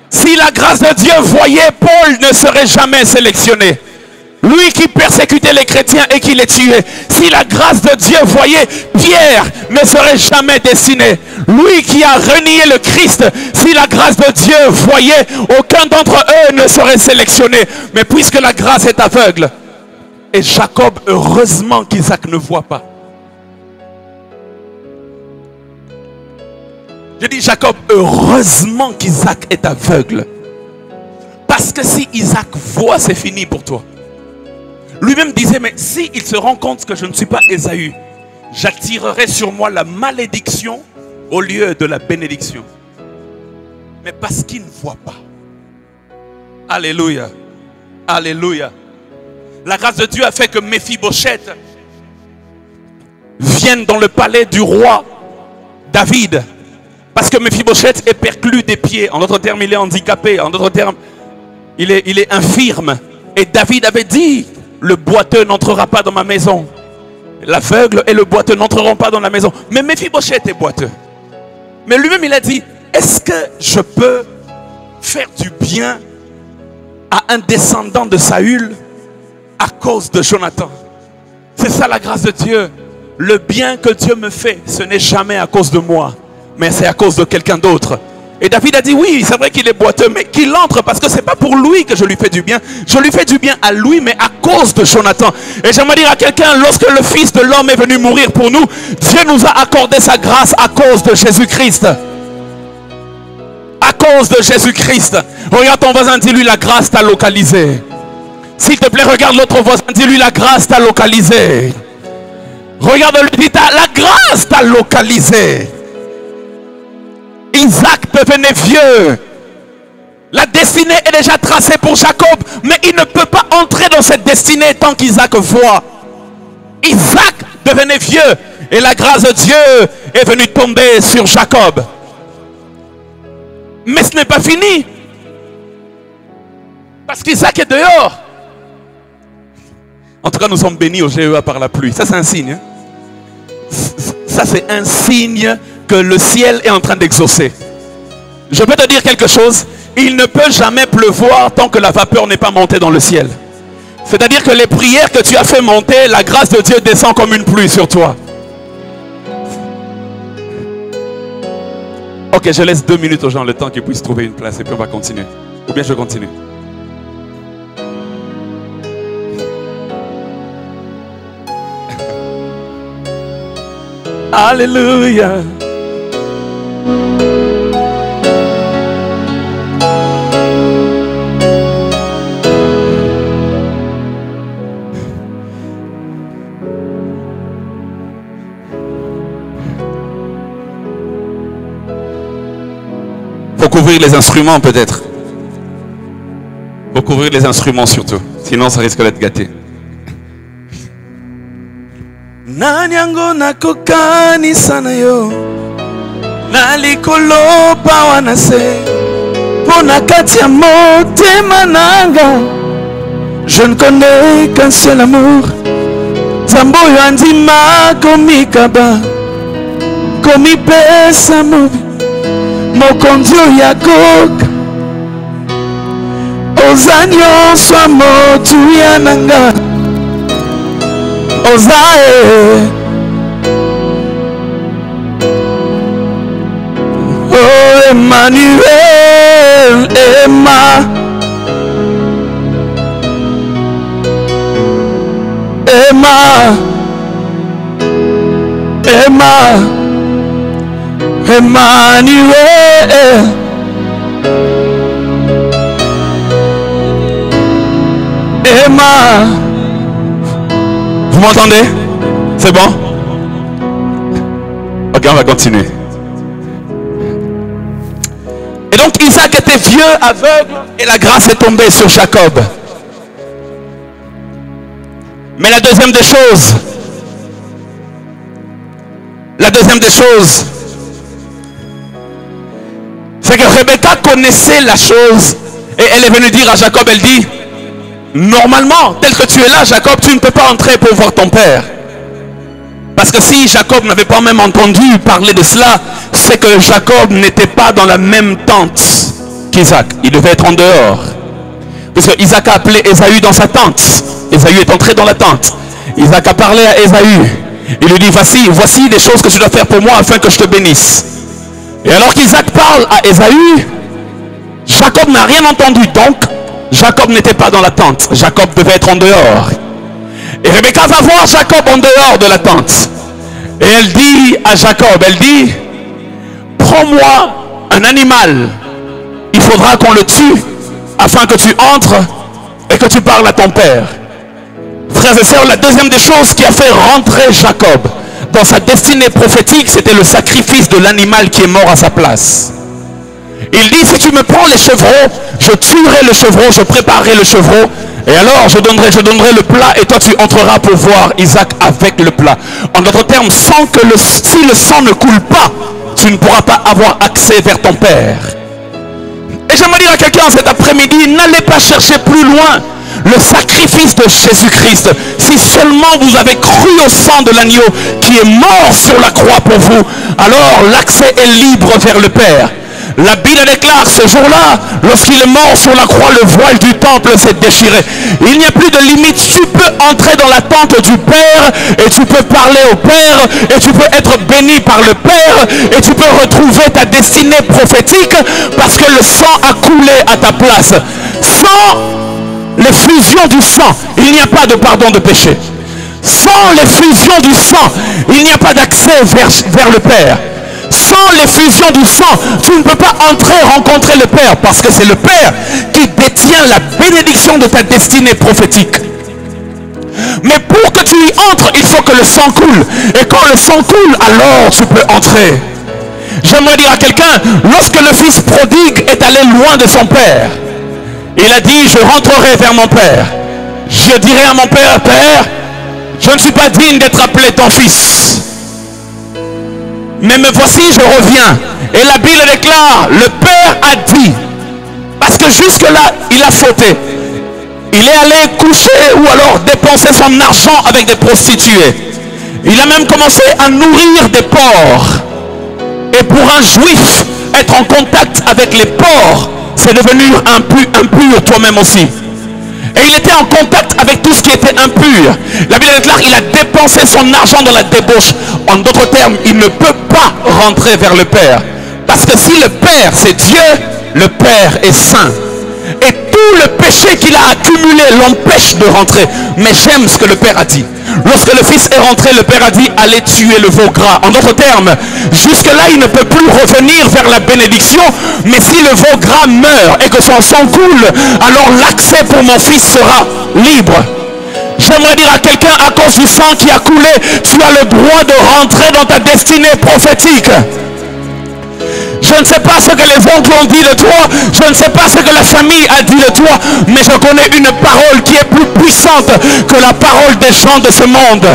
C: Si la grâce de Dieu voyait, Paul ne serait jamais sélectionné. Lui qui persécutait les chrétiens et qui les tuait. Si la grâce de Dieu voyait, Pierre ne serait jamais destiné. Lui qui a renié le Christ, si la grâce de Dieu voyait, aucun d'entre eux ne serait sélectionné. Mais puisque la grâce est aveugle, et Jacob, heureusement qu'Isaac ne voit pas. Je dis Jacob, heureusement qu'Isaac est aveugle. Parce que si Isaac voit, c'est fini pour toi. Lui-même disait, mais si il se rend compte que je ne suis pas Ésaü, j'attirerai sur moi la malédiction au lieu de la bénédiction. Mais parce qu'il ne voit pas. Alléluia. Alléluia. La grâce de Dieu a fait que Méphibosheth vienne dans le palais du roi David. Parce que Méphibosheth est perclus des pieds. En d'autres termes, il est handicapé. En d'autres termes, il est infirme. Et David avait dit, le boiteux n'entrera pas dans ma maison. L'aveugle et le boiteux n'entreront pas dans la maison. Mais Méphibosheth est boiteux. Mais lui-même, il a dit, est-ce que je peux faire du bien à un descendant de Saül à cause de Jonathan? C'est ça la grâce de Dieu. Le bien que Dieu me fait, ce n'est jamais à cause de moi, mais c'est à cause de quelqu'un d'autre. Et David a dit, oui, c'est vrai qu'il est boiteux, mais qu'il entre parce que ce n'est pas pour lui que je lui fais du bien. Je lui fais du bien à lui, mais à cause de Jonathan. Et j'aimerais dire à quelqu'un, lorsque le Fils de l'homme est venu mourir pour nous, Dieu nous a accordé sa grâce à cause de Jésus-Christ. À cause de Jésus-Christ. Regarde ton voisin, dis-lui, la grâce t'a localisé. S'il te plaît, regarde l'autre voisin, dis-lui, la grâce t'a localisé. Regarde-lui, dis, la grâce t'a localisé. Isaac devenait vieux. La destinée est déjà tracée pour Jacob, mais il ne peut pas entrer dans cette destinée tant qu'Isaac voit. Isaac devenait vieux et la grâce de Dieu est venue tomber sur Jacob. Mais ce n'est pas fini. Parce qu'Isaac est dehors. En tout cas, nous sommes bénis au GEA par la pluie. Ça, c'est un signe. Ça, c'est un signe que le ciel est en train d'exaucer. Je peux te dire quelque chose. Il ne peut jamais pleuvoir tant que la vapeur n'est pas montée dans le ciel. C'est-à-dire que les prières que tu as fait monter, la grâce de Dieu descend comme une pluie sur toi. Ok, je laisse 2 minutes aux gens le temps qu'ils puissent trouver une place et puis on va continuer. Ou bien je continue. Alléluia. Faut couvrir les instruments peut-être. Faut couvrir les instruments surtout. Sinon ça risque d'être gâté. Nanyango nakokani sana yo nalikolo pawana se pona katia motema nanga. Je ne connais qu'un seul amour. Zambo yandima komikaba komipesa mobi mokondio yakoka ozanyo swa motu yananga ozae oh Emmanuel Emma Emma Emma Emmanuel Emma. Vous m'entendez? C'est bon? Ok, on va continuer. Et donc Isaac était vieux, aveugle, et la grâce est tombée sur Jacob. Mais la deuxième des choses, c'est que Rebecca connaissait la chose et elle est venue dire à Jacob, elle dit, normalement, tel que tu es là, Jacob, tu ne peux pas entrer pour voir ton père. Parce que si Jacob n'avait pas même entendu parler de cela, c'est que Jacob n'était pas dans la même tente qu'Isaac. Il devait être en dehors. Parce que Isaac a appelé Ésaü dans sa tente. Ésaü est entré dans la tente. Isaac a parlé à Ésaü. Il lui dit, voici des choses que tu dois faire pour moi afin que je te bénisse. Et alors qu'Isaac parle à Ésaü, Jacob n'a rien entendu. Donc, Jacob n'était pas dans la tente. Jacob devait être en dehors. Et Rebecca va voir Jacob en dehors de la tente. Et elle dit à Jacob, elle dit, prends-moi un animal. Il faudra qu'on le tue afin que tu entres et que tu parles à ton père. Frères et sœurs, la deuxième des choses qui a fait rentrer Jacob dans sa destinée prophétique, c'était le sacrifice de l'animal qui est mort à sa place. Il dit, si tu me prends les chevreaux, je tuerai le chevreau, je préparerai le chevreau, et alors je donnerai le plat, et toi tu entreras pour voir Isaac avec le plat. En d'autres termes, si le sang ne coule pas, tu ne pourras pas avoir accès vers ton père. Et j'aimerais dire à quelqu'un cet après-midi, n'allez pas chercher plus loin. le sacrifice de Jésus-Christ, si seulement vous avez cru au sang de l'agneau qui est mort sur la croix pour vous, alors l'accès est libre vers le Père. La Bible déclare ce jour-là, lorsqu'il est mort sur la croix, le voile du temple s'est déchiré. Il n'y a plus de limite. Tu peux entrer dans la tente du Père et tu peux parler au Père et tu peux être béni par le Père et tu peux retrouver ta destinée prophétique parce que le sang a coulé à ta place. Sans l'effusion du sang, il n'y a pas de pardon de péché. Sans l'effusion du sang, il n'y a pas d'accès vers le Père. Sans l'effusion du sang, tu ne peux pas entrer rencontrer le Père parce que c'est le Père qui détient la bénédiction de ta destinée prophétique. Mais pour que tu y entres, il faut que le sang coule. Et quand le sang coule, alors tu peux entrer. J'aimerais dire à quelqu'un, lorsque le fils prodigue est allé loin de son père, il a dit, je rentrerai vers mon père. Je dirai à mon père, Père, je ne suis pas digne d'être appelé ton fils. Mais me voici, je reviens. Et la Bible déclare, le Père a dit, parce que jusque-là, il a fauté. Il est allé coucher ou alors dépenser son argent avec des prostituées. Il a même commencé à nourrir des porcs. Et pour un juif, être en contact avec les porcs, c'est devenir impur toi-même aussi. Et il était en contact avec tout ce qui était impur. La Bible déclare qu'il a dépensé son argent dans la débauche. En d'autres termes, il ne peut pas rentrer vers le Père. Parce que si le Père c'est Dieu, le Père est saint. Et tout le péché qu'il a accumulé l'empêche de rentrer. Mais j'aime ce que le Père a dit. Lorsque le Fils est rentré, le Père a dit, allez tuer le veau gras. En d'autres termes, jusque-là, il ne peut plus revenir vers la bénédiction. Mais si le veau gras meurt et que son sang coule, alors l'accès pour mon Fils sera libre. J'aimerais dire à quelqu'un, à cause du sang qui a coulé, tu as le droit de rentrer dans ta destinée prophétique. Je ne sais pas ce que les oncles ont dit de toi, je ne sais pas ce que la famille a dit de toi, mais je connais une parole qui est plus puissante que la parole des gens de ce monde.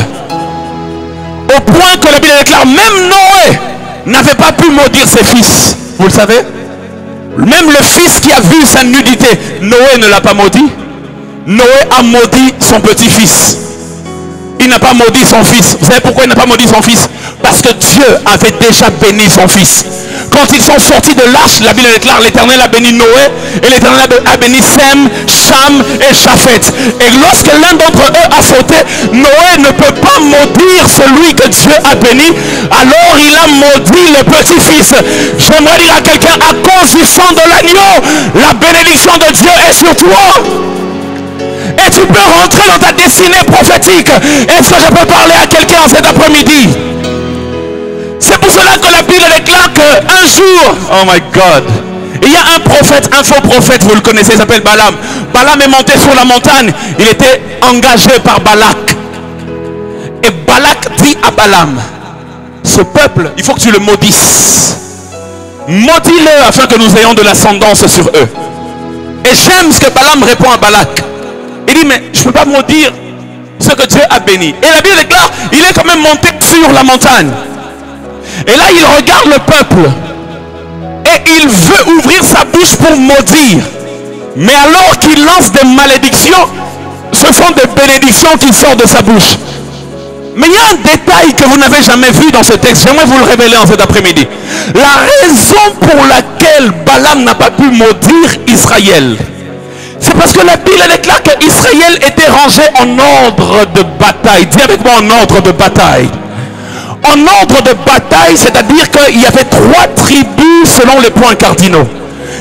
C: Au point que la Bible déclare, même Noé n'avait pas pu maudire ses fils. Vous le savez? Même le fils qui a vu sa nudité, Noé ne l'a pas maudit. Noé a maudit son petit-fils. Il n'a pas maudit son fils. Vous savez pourquoi il n'a pas maudit son fils? Parce que Dieu avait déjà béni son fils. Quand ils sont sortis de l'arche, la Bible déclare, l'Éternel a béni Noé et l'Éternel a béni Sem, Cham et Japheth. Et lorsque l'un d'entre eux a fauté, Noé ne peut pas maudire celui que Dieu a béni. Alors il a maudit le petit-fils. J'aimerais dire à quelqu'un, à cause du sang de l'agneau, la bénédiction de Dieu est sur toi. Et tu peux rentrer dans ta destinée prophétique. Est-ce que je peux parler à quelqu'un cet après-midi? C'est pour cela que la Bible déclare qu'un jour, oh my God, il y a un prophète, un faux prophète, vous le connaissez, il s'appelle Balaam. Balaam est monté sur la montagne, il était engagé par Balak. Et Balak dit à Balaam, ce peuple, il faut que tu le maudisses. Maudis-le afin que nous ayons de l'ascendance sur eux. Et j'aime ce que Balaam répond à Balak. Il dit, mais je ne peux pas maudire ce que Dieu a béni. Et la Bible déclare, il est quand même monté sur la montagne. Et là, il regarde le peuple. Et il veut ouvrir sa bouche pour maudire. Mais alors qu'il lance des malédictions, ce sont des bénédictions qui sortent de sa bouche. Mais il y a un détail que vous n'avez jamais vu dans ce texte. J'aimerais vous le révéler en cet après-midi. La raison pour laquelle Balaam n'a pas pu maudire Israël, c'est parce que la Bible déclare qu'Israël était rangé en ordre de bataille. Dis avec moi, en ordre de bataille. En ordre de bataille, c'est-à-dire qu'il y avait 3 tribus selon les points cardinaux.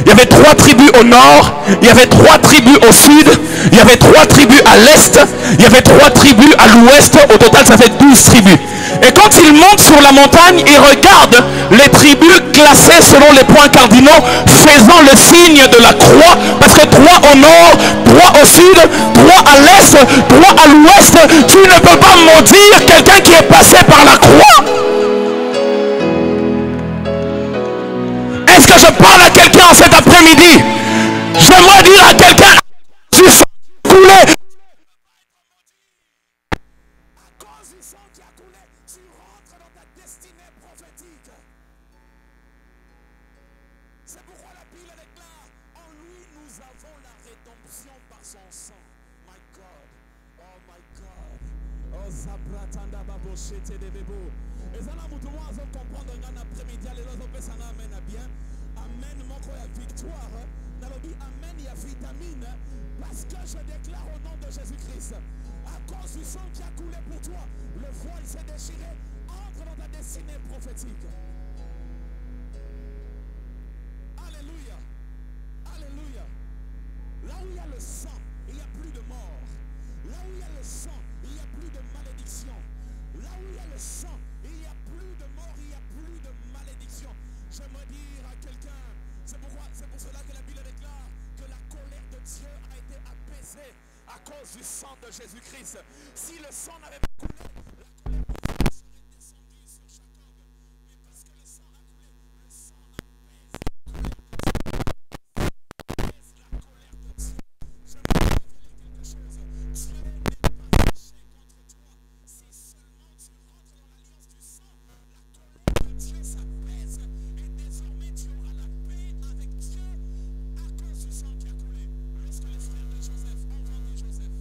C: Il y avait 3 tribus au nord, il y avait 3 tribus au sud, il y avait 3 tribus à l'est, il y avait 3 tribus à l'ouest. Au total, ça fait 12 tribus. Et quand il monte sur la montagne, il regarde les tribus classées selon les points cardinaux, faisant le signe de la croix, parce que 3 au nord, 3 au sud, 3 à l'est, 3 à l'ouest. Tu ne peux pas maudire quelqu'un qui est passé par la croix. Est-ce que je parle à quelqu'un cet après-midi? J'aimerais dire à quelqu'un, tu sens couler. À cause du sang qui a coulé, tu rentres dans ta destinée prophétique. C'est pourquoi la Bible déclare, en lui nous avons la rédemption par son sang,
D: God. Oh my God. Oh Zabratanda Babo Chete de Bebo. Et ça là, vous devez comprendre un après-midi, les autres personnes amen à bien. Amen, mon corps a victoire. Nalobi, amen, il y a vitamine. Parce que je déclare au nom de Jésus-Christ, à cause du sang qui a coulé pour toi, le voile s'est déchiré. Entre dans ta destinée prophétique. Alléluia. Alléluia. Là où il y a le sang, il n'y a plus de mort. Là où il y a le sang, il n'y a plus de malédiction. Là où il y a le sang, il n'y a plus de mort, il n'y a plus de malédiction. J'aimerais dire à quelqu'un, c'est pour cela que la Bible déclare que la colère de Dieu a été apaisée à cause du sang de Jésus-Christ. Si le sang n'avait pas coulé, la colère de Dieu serait descendue sur Jacob. Mais parce que le sang a coulé, le sang apaise la colère de Dieu. J'aimerais révéler quelque chose. Dieu n'est pas fâché contre toi. Si seulement tu rentres dans l'alliance du sang, la colère de Dieu s'apaise. Et désormais tu auras la paix avec Dieu à cause du sang qui a coulé. Lorsque les frères de Joseph ont vendu Joseph,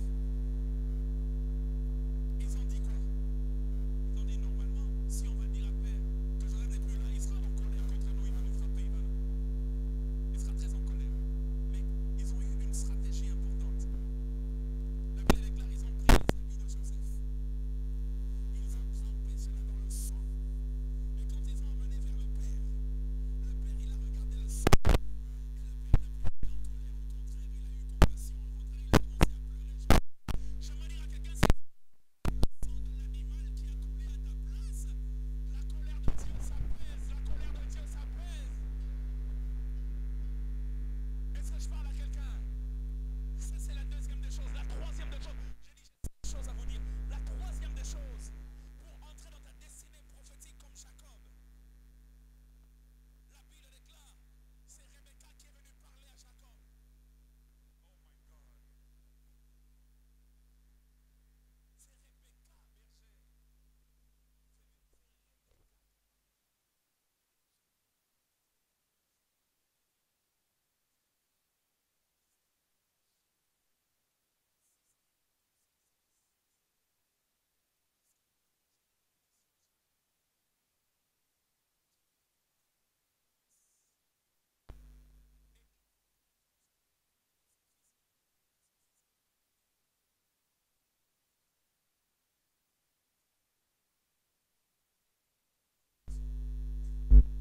D: ils ont dit quoi? Ils ont dit normalement, si on veut dire à Père que Joseph n'est plus là, il sera en colère contre nous, il va nous frapper, il sera très en colère. Mais ils ont eu une stratégie importante. La Bible déclare, ils ont pris les habits de Joseph. Ils ont trempé cela dans le sang. Et quand ils ont emmené vers le Père, il a regardé le sang. Et le Père n'a plus été en colère. Au contraire, il a eu compassion. Au contraire, il a commencé à pleurer. J'aimerais dire à quelqu'un, c'est le sang de l'animal qui a coulé à ta place. La colère de Dieu s'apaise. La colère de Dieu s'apaise. Est-ce que je parle à quelqu'un? Ça, c'est la deuxième des choses. La troisième des choses. J'ai des choses à vous dire. La troisième des choses, pour entrer dans ta destinée prophétique comme Jacob, la Bible déclare, c'est Rebecca qui est venue parler à Jacob. Oh my God. C'est Rebecca,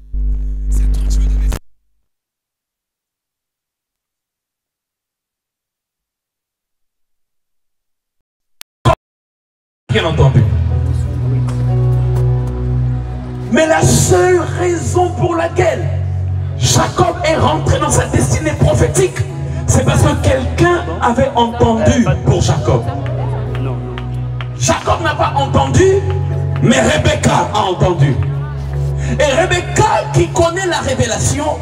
D: berger. C'est toi, je veux donner ça.
E: Bien entendu. Mais la seule raison pour laquelle Jacob est rentré dans sa destinée prophétique, c'est parce que quelqu'un avait entendu pour Jacob. Jacob n'a pas entendu, mais Rebecca a entendu. Et Rebecca, qui connaît la révélation,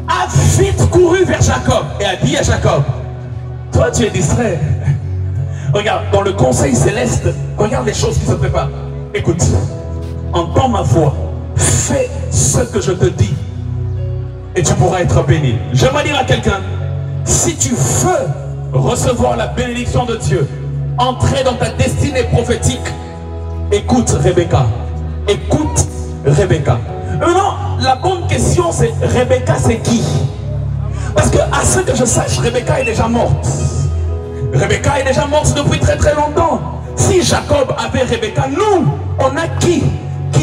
E: a vite couru vers Jacob et a dit à Jacob, toi tu es distrait. Regarde, dans le conseil céleste, regarde les choses qui se préparent. Écoute, entends ma voix, fais ce que je te dis et tu pourras être béni. J'aimerais dire à quelqu'un, si tu veux recevoir la bénédiction de Dieu, entrer dans ta destinée prophétique, écoute Rebecca. Écoute Rebecca. Maintenant, la bonne question c'est, Rebecca c'est qui? Parce que à ce que je sache, Rebecca est déjà morte. Rebecca est déjà morte depuis très très longtemps. Si Jacob avait Rebecca, nous, on a qui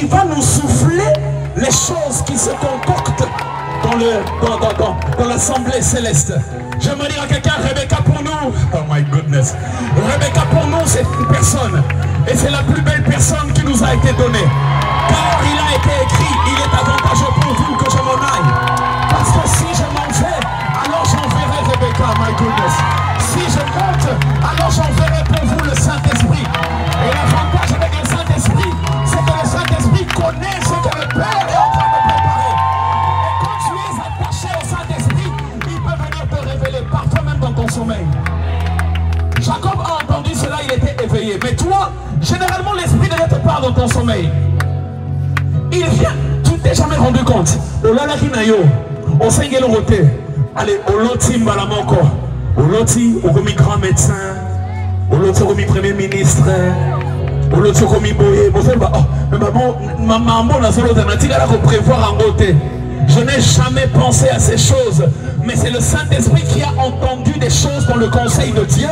E: va nous souffler les choses qui se concoctent dans l'assemblée céleste. J'aimerais dire à quelqu'un, Rebecca pour nous, oh my goodness, Rebecca pour nous c'est une personne, et c'est la plus belle personne qui nous a été donnée. Car il a été écrit, il est avantageux pour vous que je m'en aille. Parce que si je m'en vais, alors j'enverrai Rebecca, my goodness. Si je monte, alors j'enverrai pour vous le Saint-Esprit. Et l'avantage avec le Saint-Esprit, c'est que le Saint-Esprit connaît ce que le Père est en train de préparer. Et quand tu es attaché au Saint-Esprit, il peut venir te révéler parfois même dans ton sommeil. Jacob a entendu cela, il était éveillé. Mais toi, généralement l'Esprit ne te parle dans ton sommeil. Il vient, tu t'es jamais rendu compte. Au Sengelo Roté, allez, au Loti Mbalamoko. Au Loti, au grand médecin, L'autre comme premier ministre. L'autre comme boye. Maman, prévoir en côté. Je n'ai jamais pensé à ces choses. Mais c'est le Saint-Esprit qui a entendu des choses dans le conseil de Dieu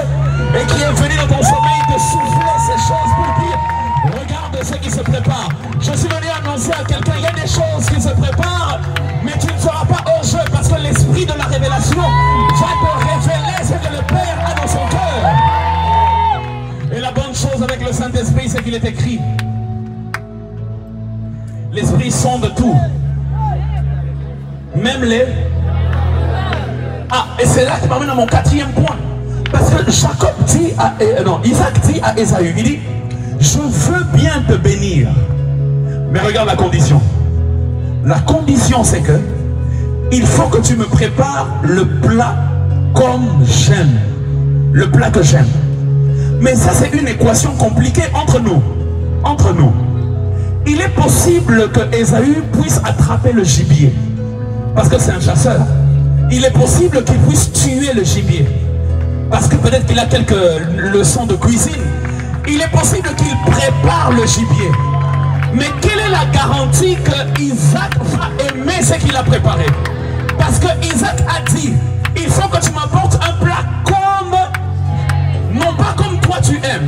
E: et qui est venu dans ton sommeil te souffler ces choses pour dire regarde ce qui se prépare. Je suis venu annoncer à quelqu'un, il y a des choses qui se préparent, mais tu ne seras pas hors jeu parce que l'esprit de la révélation va te révéler ce que le Père a dans son cœur. Et la bonne chose avec le Saint-Esprit, c'est qu'il est écrit. L'Esprit sonde tout. Même les... Ah, et c'est là qui m'amène à mon quatrième point. Parce que Jacob dit à... Non, Isaac dit à Ésaü, il dit, je veux bien te bénir. Mais regarde la condition. La condition, c'est que il faut que tu me prépares le plat comme j'aime. Le plat que j'aime. Mais ça, c'est une équation compliquée entre nous. Entre nous. Il est possible que Ésaü puisse attraper le gibier. Parce que c'est un chasseur. Il est possible qu'il puisse tuer le gibier. Parce que peut-être qu'il a quelques leçons de cuisine. Il est possible qu'il prépare le gibier. Mais quelle est la garantie que Isaac va aimer ce qu'il a préparé? Parce que Isaac a dit, il faut que tu m'apportes un plat comme... Non pas comme toi tu aimes.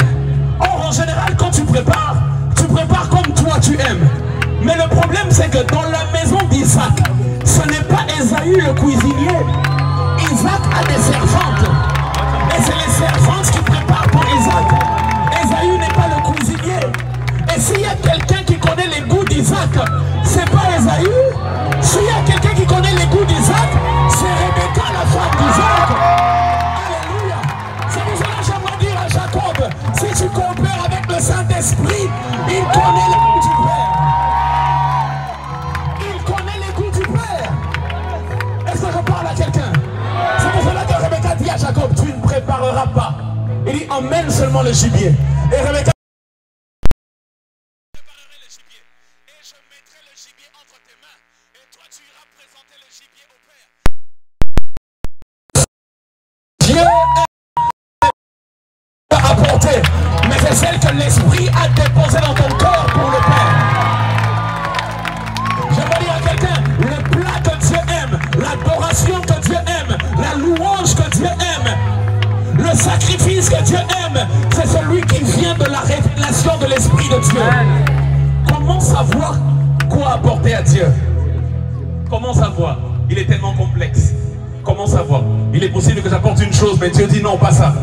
E: Or en général quand tu prépares comme toi tu aimes. Mais le problème c'est que dans la maison d'Isaac, ce n'est pas Ésaü le cuisinier. Isaac a des servantes. Et c'est les servantes qui préparent pour Isaac. Ésaü n'est pas le cuisinier. Et s'il y a quelqu'un qui connaît les goûts d'Isaac, c'est pas Ésaü. S'il y a quelqu'un qui connaît les goûts d'Isaac, c'est Rebecca, la femme d'Isaac. Alléluia. C'est pour cela que j'aimerais dire à Jacob, si tu coopères avec le Saint-Esprit, il connaît les goûts du Père. Il connaît les goûts du Père. Est-ce que je parle à quelqu'un? C'est pour cela que Rebecca dit à Jacob, tu ne prépareras pas. Il dit, emmène seulement le gibier. Et Rebecca apporter, mais c'est celle que l'Esprit a déposée dans ton corps pour le Père. J'aimerais dire à quelqu'un, le plat que Dieu aime, l'adoration que Dieu aime, la louange que Dieu aime, le sacrifice que Dieu aime, c'est celui qui vient de la révélation de l'Esprit de Dieu. Comment savoir quoi apporter à Dieu? Comment savoir? Il est tellement complexe. Comment savoir? Il est possible que j'apporte une chose, mais Dieu dit non, pas ça.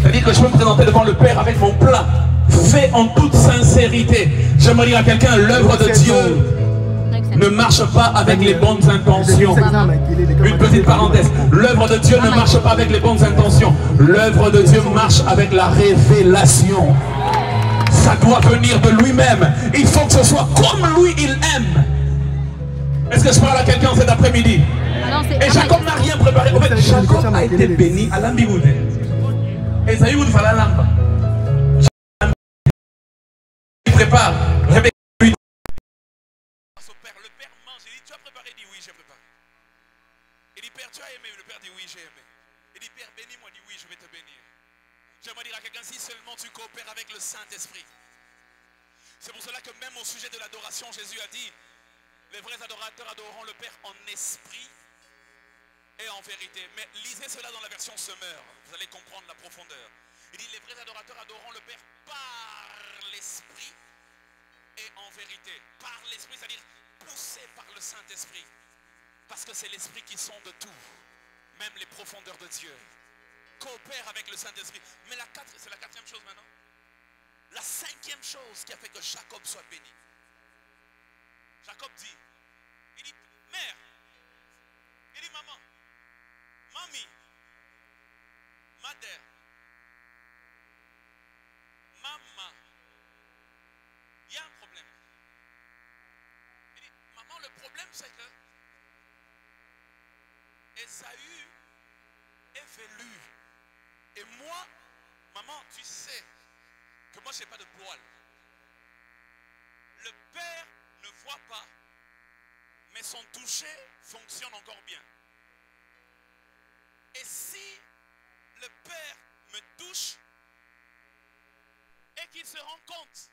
E: C'est-à-dire que je peux me présenter devant le Père avec mon plat, fait en toute sincérité. J'aimerais dire à quelqu'un, l'œuvre de Dieu ne marche pas avec les bonnes intentions. Une petite parenthèse, l'œuvre de Dieu ne marche pas avec les bonnes intentions. L'œuvre de Dieu marche avec la révélation. Ça doit venir de lui-même. Il faut que ce soit comme lui, il aime. Est-ce que je parle à quelqu'un cet après-midi? Et Jacob n'a rien préparé. En fait, Jacob a été béni à l'ambiguïté. Et ça y est, vous fallait la lampe. Il prépare. Rebecca lui dit. Son père, le père mange. Il dit, tu as préparé? Il dit, oui, j'ai préparé. Il dit, père, tu as aimé? Le père dit, oui, j'ai aimé. Il dit, père, bénis-moi. Il dit, oui, je vais te bénir. J'aimerais dire à quelqu'un, si seulement tu coopères avec le Saint-Esprit. C'est pour cela que même au sujet de l'adoration, Jésus a dit, les vrais adorateurs adoreront le Père en esprit et en vérité. Mais lisez cela dans la version Semeur, vous allez comprendre la profondeur. Il dit, les vrais adorateurs adoreront le Père par l'esprit et en vérité. Par l'esprit, c'est-à-dire poussé par le Saint-Esprit. Parce que c'est l'esprit qui sonde tout, même les profondeurs de Dieu. Coopère avec le Saint-Esprit. Mais c'est la quatrième chose maintenant. La cinquième chose qui a fait que Jacob soit béni. Jacob dit, il dit, mère, il dit, maman, mamie, mother, maman, il y a un problème. Il dit, maman, le problème c'est que Ésaü est velu. Et moi, maman, tu sais que moi je n'ai pas de poils. Le père ne voit pas, mais son toucher fonctionne encore bien. Et si le père
D: me touche et qu'il se rend compte.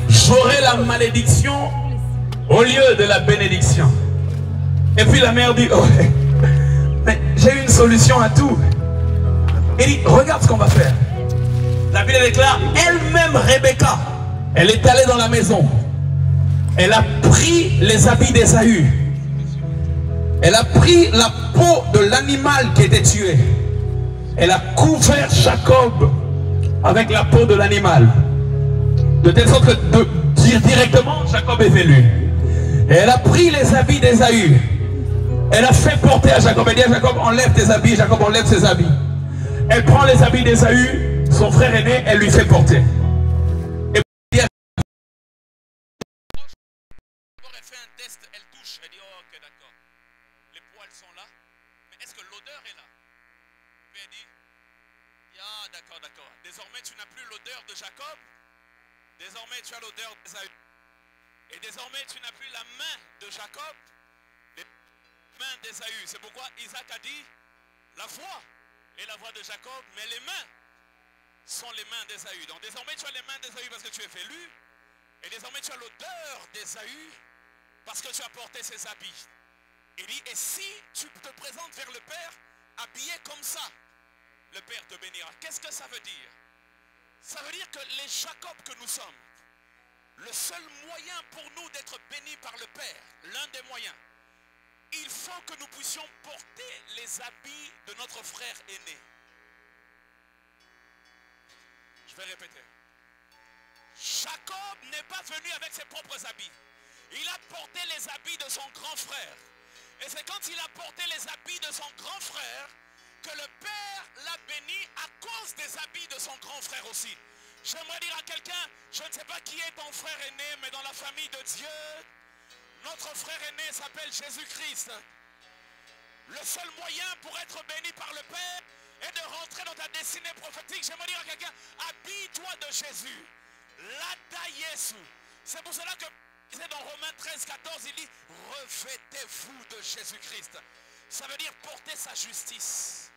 E: J'aurai la malédiction au lieu de la bénédiction. Et puis la mère dit, oh, mais j'ai une solution à tout. Il dit, regarde ce qu'on va faire. La Bible déclare, elle-même Rebecca, elle est allée dans la maison. Elle a pris les habits d'Ésaü. Elle a pris la peau de l'animal qui était tué. Elle a couvert Jacob avec la peau de l'animal. De telle sorte que de dire directement, Jacob est venu. Et elle a pris les habits d'Ésaü. Elle a fait porter à Jacob. Elle dit à Jacob, enlève tes habits. Jacob enlève ses habits. Elle prend les habits d'Ésaü, son frère aîné, elle lui fait porter. Et
D: D'abord, elle fait un test, elle touche, elle dit, oh, ok, d'accord. Les poils sont là, mais est-ce que l'odeur est là? Et puis elle dit, ah, d'accord, d'accord. Désormais, tu n'as plus l'odeur de Jacob. Désormais, tu as l'odeur d'Ésaü. Et désormais, tu n'as plus la main de Jacob, les mains d'Ésaü. C'est pourquoi Isaac a dit, la voix est la voix de Jacob, mais les mains sont les mains d'Ésaü. Donc désormais, tu as les mains d'Ésaü parce que tu es velu. Et désormais, tu as l'odeur d'Ésaü parce que tu as porté ses habits. Il dit, et si tu te présentes vers le Père, habillé comme ça, le Père te bénira. Qu'est-ce que ça veut dire? Ça veut dire que les Jacob que nous sommes, le seul moyen pour nous d'être bénis par le Père, l'un des moyens, il faut que nous puissions porter les habits de notre frère aîné. Je vais répéter. Jacob n'est pas venu avec ses propres habits. Il a porté les habits de son grand frère. Et c'est quand il a porté les habits de son grand frère que le Père l'a béni à cause des habits de son grand frère aussi. J'aimerais dire à quelqu'un, je ne sais pas qui est ton frère aîné, mais dans la famille de Dieu, notre frère aîné s'appelle Jésus-Christ. Le seul moyen pour être béni par le Père est de rentrer dans ta destinée prophétique. J'aimerais dire à quelqu'un, habille-toi de Jésus. Lata Yesu. C'est pour cela que dans Romains 13, 14, il dit, revêtez-vous de Jésus-Christ. Ça veut dire porter sa justice.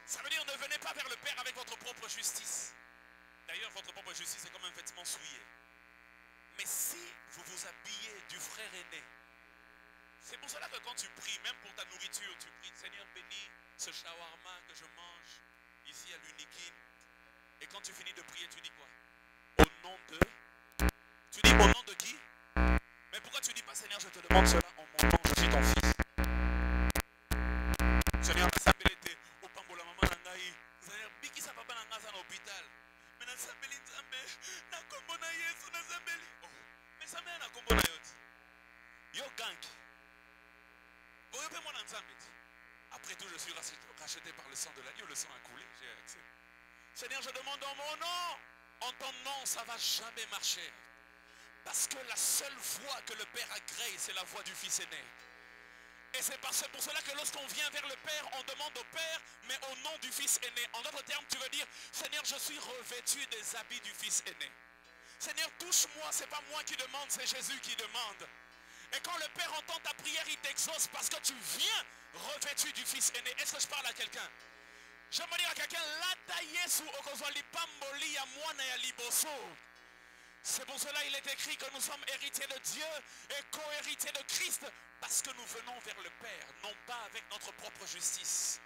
D: Ça veut dire ne venez pas vers le Père avec votre propre justice. D'ailleurs, votre propre justice est comme un vêtement souillé. Mais si vous vous habillez du frère aîné, c'est pour cela que quand tu pries, même pour ta nourriture, tu pries, Seigneur, bénis ce shawarma que je mange ici à l'Unikin. Et quand tu finis de prier, tu dis quoi? Au nom de... Tu dis au nom de qui? Mais pourquoi tu dis pas, Seigneur, je te demande cela en mon nom, je suis ton fils. Seigneur, nasambelete, opambola maman nangai. Seigneur, biki sa papa nangaza na hôpital. Mais nasambeli nzambe, na kombo na Yesu nasambeli. Oh, mais ça m'a na kombo na yoti. Yo gank. Après tout, je suis racheté par le sang de l'agneau. Le sang a coulé, j'ai accès. Seigneur, je demande en mon nom. En ton nom, ça ne va jamais marcher. Parce que la seule voix que le Père agrée, c'est la voix du Fils aîné. Et c'est pour cela que lorsqu'on vient vers le Père, on demande au Père, mais au nom du Fils aîné. En d'autres termes, tu veux dire, Seigneur, je suis revêtu des habits du Fils aîné. Seigneur, touche-moi, ce n'est pas moi qui demande, c'est Jésus qui demande. Et quand le Père entend ta prière, il t'exauce parce que tu viens revêtu du Fils aîné. Est-ce que je parle à quelqu'un? J'aimerais dire à quelqu'un, Lata Yesu okozwali pamboli ya mwana ya liboso. C'est pour cela qu'il est écrit que nous sommes héritiers de Dieu et co-héritiers de Christ. Parce que nous venons vers le Père, non pas avec notre propre justice,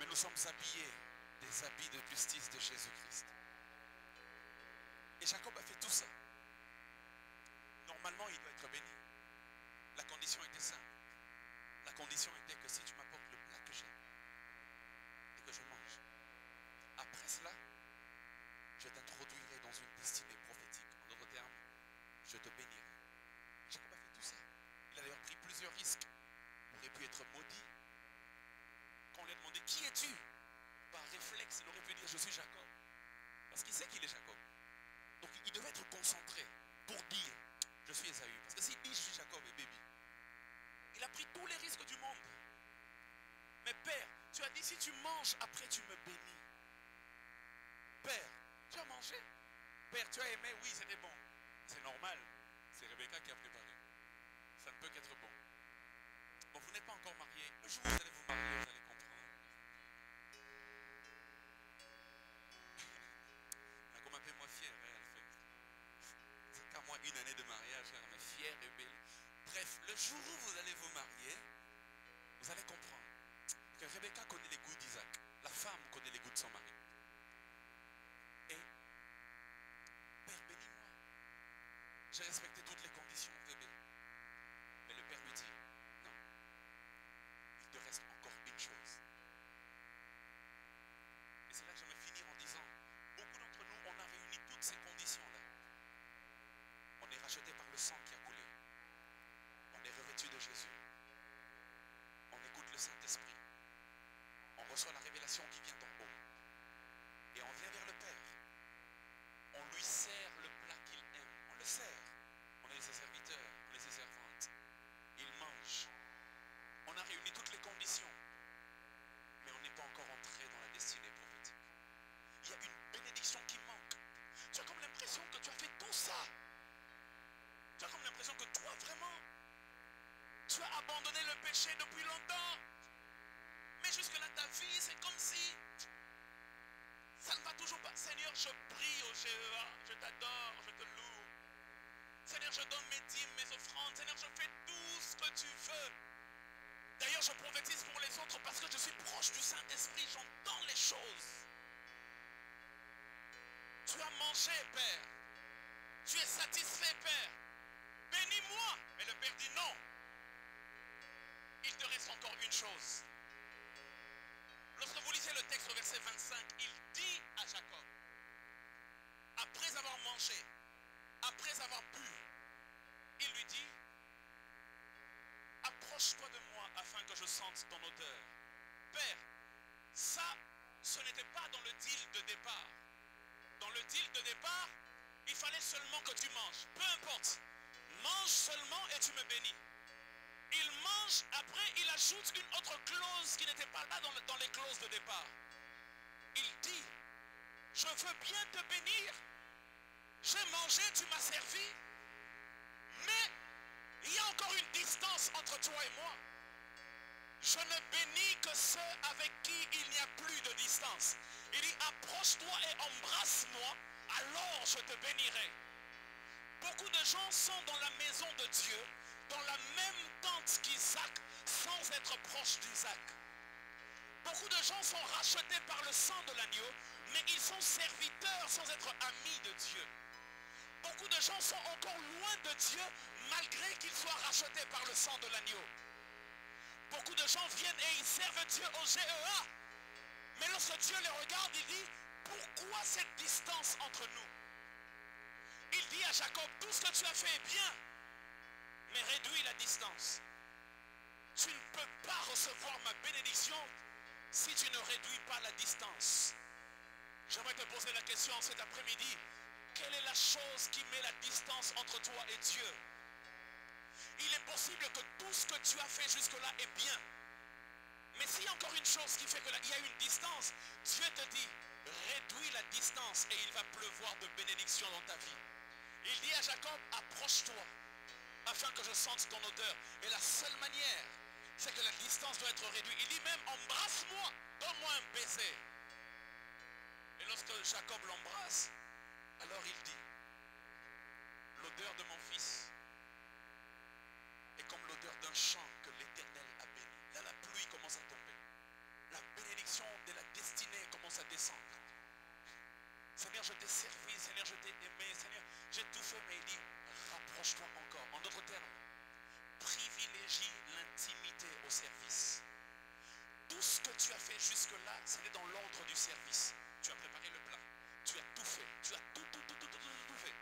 D: mais nous sommes habillés des habits de justice de Jésus-Christ. Et Jacob a fait tout ça. Normalement, il doit être béni. La condition était simple. La condition était que si tu m'apportes le plat que j'aime et que je mange, après cela, je t'introduirai dans une destinée prophétique. En d'autres termes, je te bénirai. Jacob a fait tout ça. Il a d'ailleurs pris plusieurs risques. Il aurait pu être maudit. Quand on lui a demandé qui es-tu, par réflexe, il aurait pu dire je suis Jacob. Parce qu'il sait qu'il est Jacob. Donc il devait être concentré pour dire je suis Ésaü. Parce que s'il dit je suis Jacob et bébé, il a pris tous les risques du monde. Mais Père, tu as dit si tu manges, après tu me bénis. Père, tu as mangé. Père, tu as aimé, oui, c'était bon. C'est normal. C'est Rebecca qui a préparé. Ça ne peut qu'être bon. Bon, vous n'êtes pas encore marié. Un jour, vous allez vous marier, vous allez comprendre.
C: jour où vous allez vous marier, vous allez comprendre que Rebecca connaît les goûts d'Isaac. La femme connaît les goûts de son mari. Et, Père, bénis-moi. J'ai respecté toutes les conditions, bébé. Mais le Père lui dit, non, il te reste encore une chose. Et c'est là que je vais finir en disant, beaucoup d'entre nous, on a réuni toutes ces conditions-là. On est racheté par le sang qui a coulé. On est revêtu de Jésus. On écoute le Saint-Esprit. On reçoit la révélation qui vient d'en haut. Et on vient vers le Père. On lui sert le plat qu'il aime. On le sert. On est ses serviteurs, on est ses servantes. Il mange. On a réuni toutes les conditions. Mais on n'est pas encore entré dans la destinée prophétique. Il y a une bénédiction qui manque. Tu as comme l'impression que tu as fait tout ça. Tu as comme l'impression que toi, vraiment, tu as abandonné le péché depuis longtemps. Mais jusque-là, ta vie, c'est comme si ça ne va toujours pas. Seigneur, je prie au GEA, je t'adore, je te loue. Seigneur, je donne mes dîmes, mes offrandes. Seigneur, je fais tout ce que tu veux. D'ailleurs, je prophétise pour les autres parce que je suis proche du Saint-Esprit, j'entends les choses. Tu as mangé, Père. Tu es satisfait, Père. Bénis-moi. Mais le Père dit non. Il te reste encore une chose. Lorsque vous lisez le texte au verset 25, il dit à Jacob, après avoir mangé, après avoir bu, il lui dit, approche-toi de moi afin que je sente ton odeur. Père, ça, ce n'était pas dans le deal de départ. Dans le deal de départ, il fallait seulement que tu manges. Peu importe. Mange seulement et tu me bénis. Il mange, après il ajoute une autre clause qui n'était pas là dans les clauses de départ. Il dit, je veux bien te bénir. J'ai mangé, tu m'as servi. Mais il y a encore une distance entre toi et moi. Je ne bénis que ceux avec qui il n'y a plus de distance. Il dit, approche-toi et embrasse-moi, alors je te bénirai. Beaucoup de gens sont dans la maison de Dieu, dans la même tente qu'Isaac, sans être proches d'Isaac. Beaucoup de gens sont rachetés par le sang de l'agneau, mais ils sont serviteurs sans être amis de Dieu. Beaucoup de gens sont encore loin de Dieu, malgré qu'ils soient rachetés par le sang de l'agneau. Beaucoup de gens viennent et ils servent Dieu au GEA. Mais lorsque Dieu les regarde, il dit, pourquoi cette distance entre nous? Il dit à Jacob, tout ce que tu as fait est bien, mais réduis la distance. Tu ne peux pas recevoir ma bénédiction si tu ne réduis pas la distance. J'aimerais te poser la question cet après-midi. Quelle est la chose qui met la distance entre toi et Dieu? Il est possible que tout ce que tu as fait jusque-là est bien. Mais s'il y a encore une chose qui fait qu'il y a une distance, Dieu te dit, réduis la distance et il va pleuvoir de bénédictions dans ta vie. Il dit à Jacob, approche-toi afin que je sente ton odeur. Et la seule manière, c'est que la distance doit être réduite. Il dit même, embrasse-moi, donne-moi un baiser. Et lorsque Jacob l'embrasse, alors il dit, l'odeur de mon fils est comme l'odeur d'un champ que l'Éternel a béni. Là, la pluie commence à tomber. La bénédiction de la destinée commence à descendre. Seigneur, je t'ai servi, Seigneur, je t'ai aimé, Seigneur, j'ai tout fait, mais il dit, rapproche-toi encore. En d'autres termes, privilégie l'intimité au service. Tout ce que tu as fait jusque-là, c'était dans l'ordre du service. Tu as préparé le plat, tu as tout fait, tu as tout fait.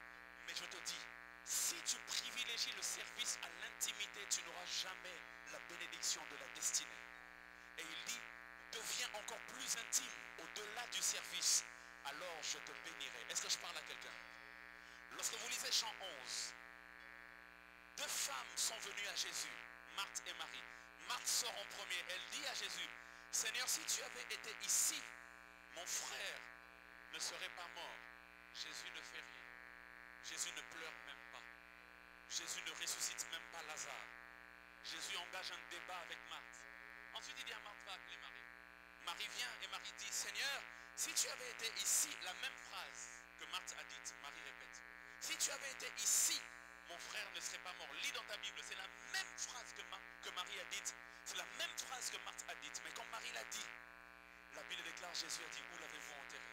C: Mais je te dis, si tu privilégies le service à l'intimité, tu n'auras jamais la bénédiction de la destinée. Et il dit, deviens encore plus intime au-delà du service. Alors je te bénirai. Est-ce que je parle à quelqu'un? Lorsque vous lisez Jean 11, deux femmes sont venues à Jésus, Marthe et Marie. Marthe sort en premier. Elle dit à Jésus, Seigneur, si tu avais été ici, mon frère ne serait pas mort. Jésus ne fait rien. Jésus ne pleure même pas. Jésus ne ressuscite même pas Lazare. Jésus engage un débat avec Marthe. Ensuite il dit à Marthe, va appeler Marie. Marie vient et Marie dit, Seigneur, si tu avais été ici, la même phrase que Marthe a dite, Marie répète, si tu avais été ici, mon frère ne serait pas mort. Lis dans ta Bible, c'est la même phrase
D: a dite, c'est la même phrase que Marthe a dite, mais quand Marie l'a dit, la Bible déclare, Jésus a dit, où l'avez-vous enterré?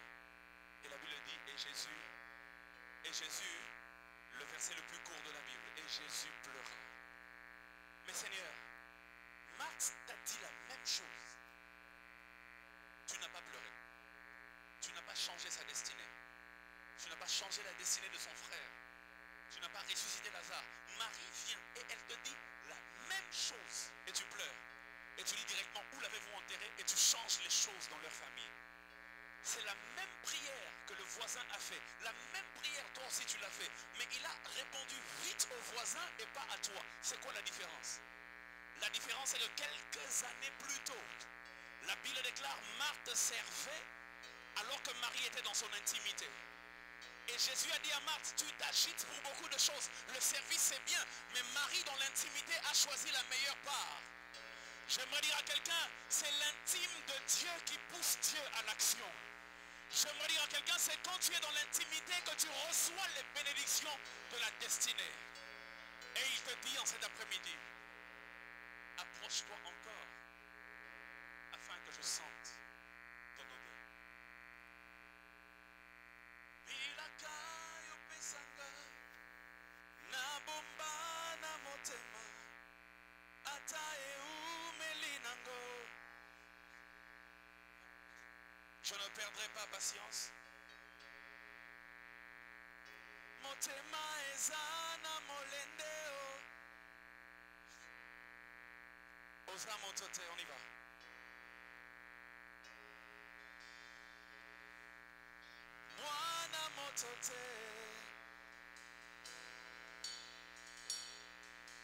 D: Et la Bible dit, et Jésus, le verset le plus court de la Bible, et Jésus pleura. Mais Seigneur, Marthe t'a dit la même chose. Tu n'as pas pleuré. Tu n'as pas changé sa destinée. Tu n'as pas changé la destinée de son frère. Tu n'as pas ressuscité Lazare. Marie vient et elle te dit la même chose. Et tu pleures. Et tu dis directement où l'avez-vous enterré et tu changes les choses dans leur famille. C'est la même prière que le voisin a fait. La même prière, toi aussi tu l'as fait. Mais il a répondu vite au voisin et pas à toi. C'est quoi la différence? La différence c'est que quelques années plus tôt, la Bible déclare Marthe servait alors que Marie était dans son intimité. Et Jésus a dit à Marthe, tu t'agites pour beaucoup de choses. Le service c'est bien, mais Marie dans l'intimité a choisi la meilleure part. J'aimerais dire à quelqu'un, c'est l'intime de Dieu qui pousse Dieu à l'action. J'aimerais dire à quelqu'un, c'est quand tu es dans l'intimité que tu reçois les bénédictions de la destinée. Et il te dit en cet après-midi, approche-toi encore afin que je sente ton odeur. Bilaka yopesanga na bomba na motema atae umelinango. Je ne perdrai pas patience. Motema ezana molendeo. Osa motote, on y va. Mwana motote.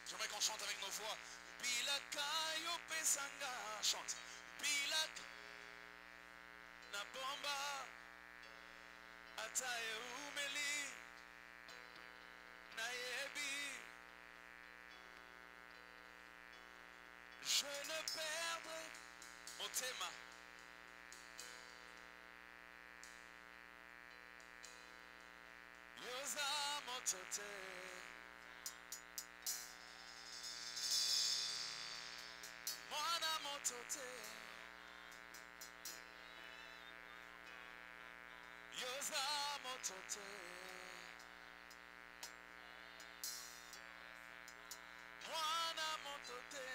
D: J'aimerais qu'on chante avec nos voix. Bilaka yopesanga. Chante. Bilaka na bomba atae umeli na yebi. Je ne perdrai mon thème. Yosa motote. Mwana motote. Yosa motote. Mwana motote.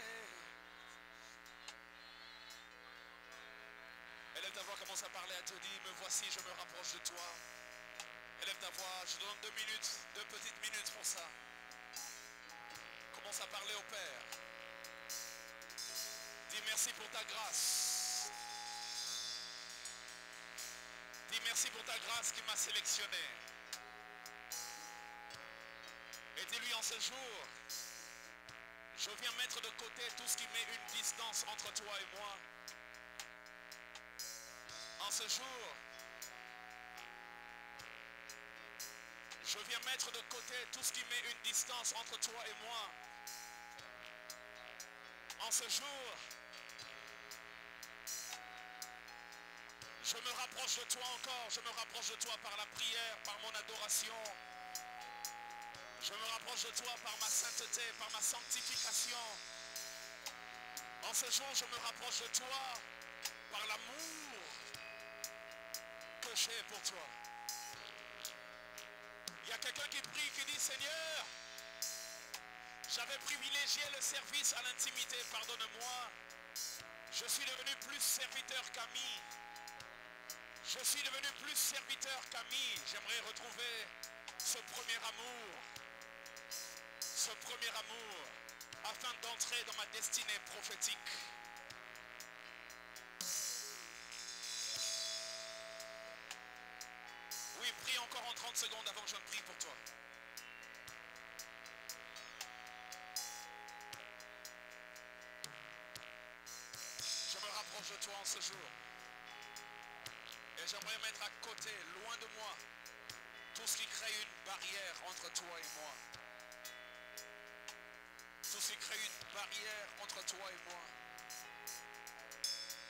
D: Élève ta voix, commence à parler, à te dire, me voici, je me rapproche de toi. Élève ta voix, je te donne 2 minutes, 2 petites minutes pour ça. Commence à parler au Père. Dis merci pour ta grâce. Dis merci pour ta grâce qui m'a sélectionné. Et dis-lui en ce jour, je viens mettre de côté tout ce qui met une distance entre toi et moi. En ce jour, je viens mettre de côté tout ce qui met une distance entre toi et moi. En ce jour, je me rapproche de toi encore. Je me rapproche de toi par la prière, par mon adoration. Je me rapproche de toi par ma sainteté, par ma sanctification. En ce jour, je me rapproche de toi par l'amour que j'ai pour toi. Il y a quelqu'un qui prie, qui dit, Seigneur, j'avais privilégié le service à l'intimité, pardonne-moi. Je suis devenu plus serviteur qu'ami. Je suis devenu plus serviteur qu'ami. J'aimerais retrouver ce premier amour. Ce premier amour, afin d'entrer dans ma destinée prophétique. Oui, prie encore en 30 secondes avant que je ne prie pour toi. Je me rapproche de toi en ce jour. Et j'aimerais mettre à côté, loin de moi, tout ce qui crée une barrière entre toi et moi. Tout ce qui crée une barrière entre toi et moi.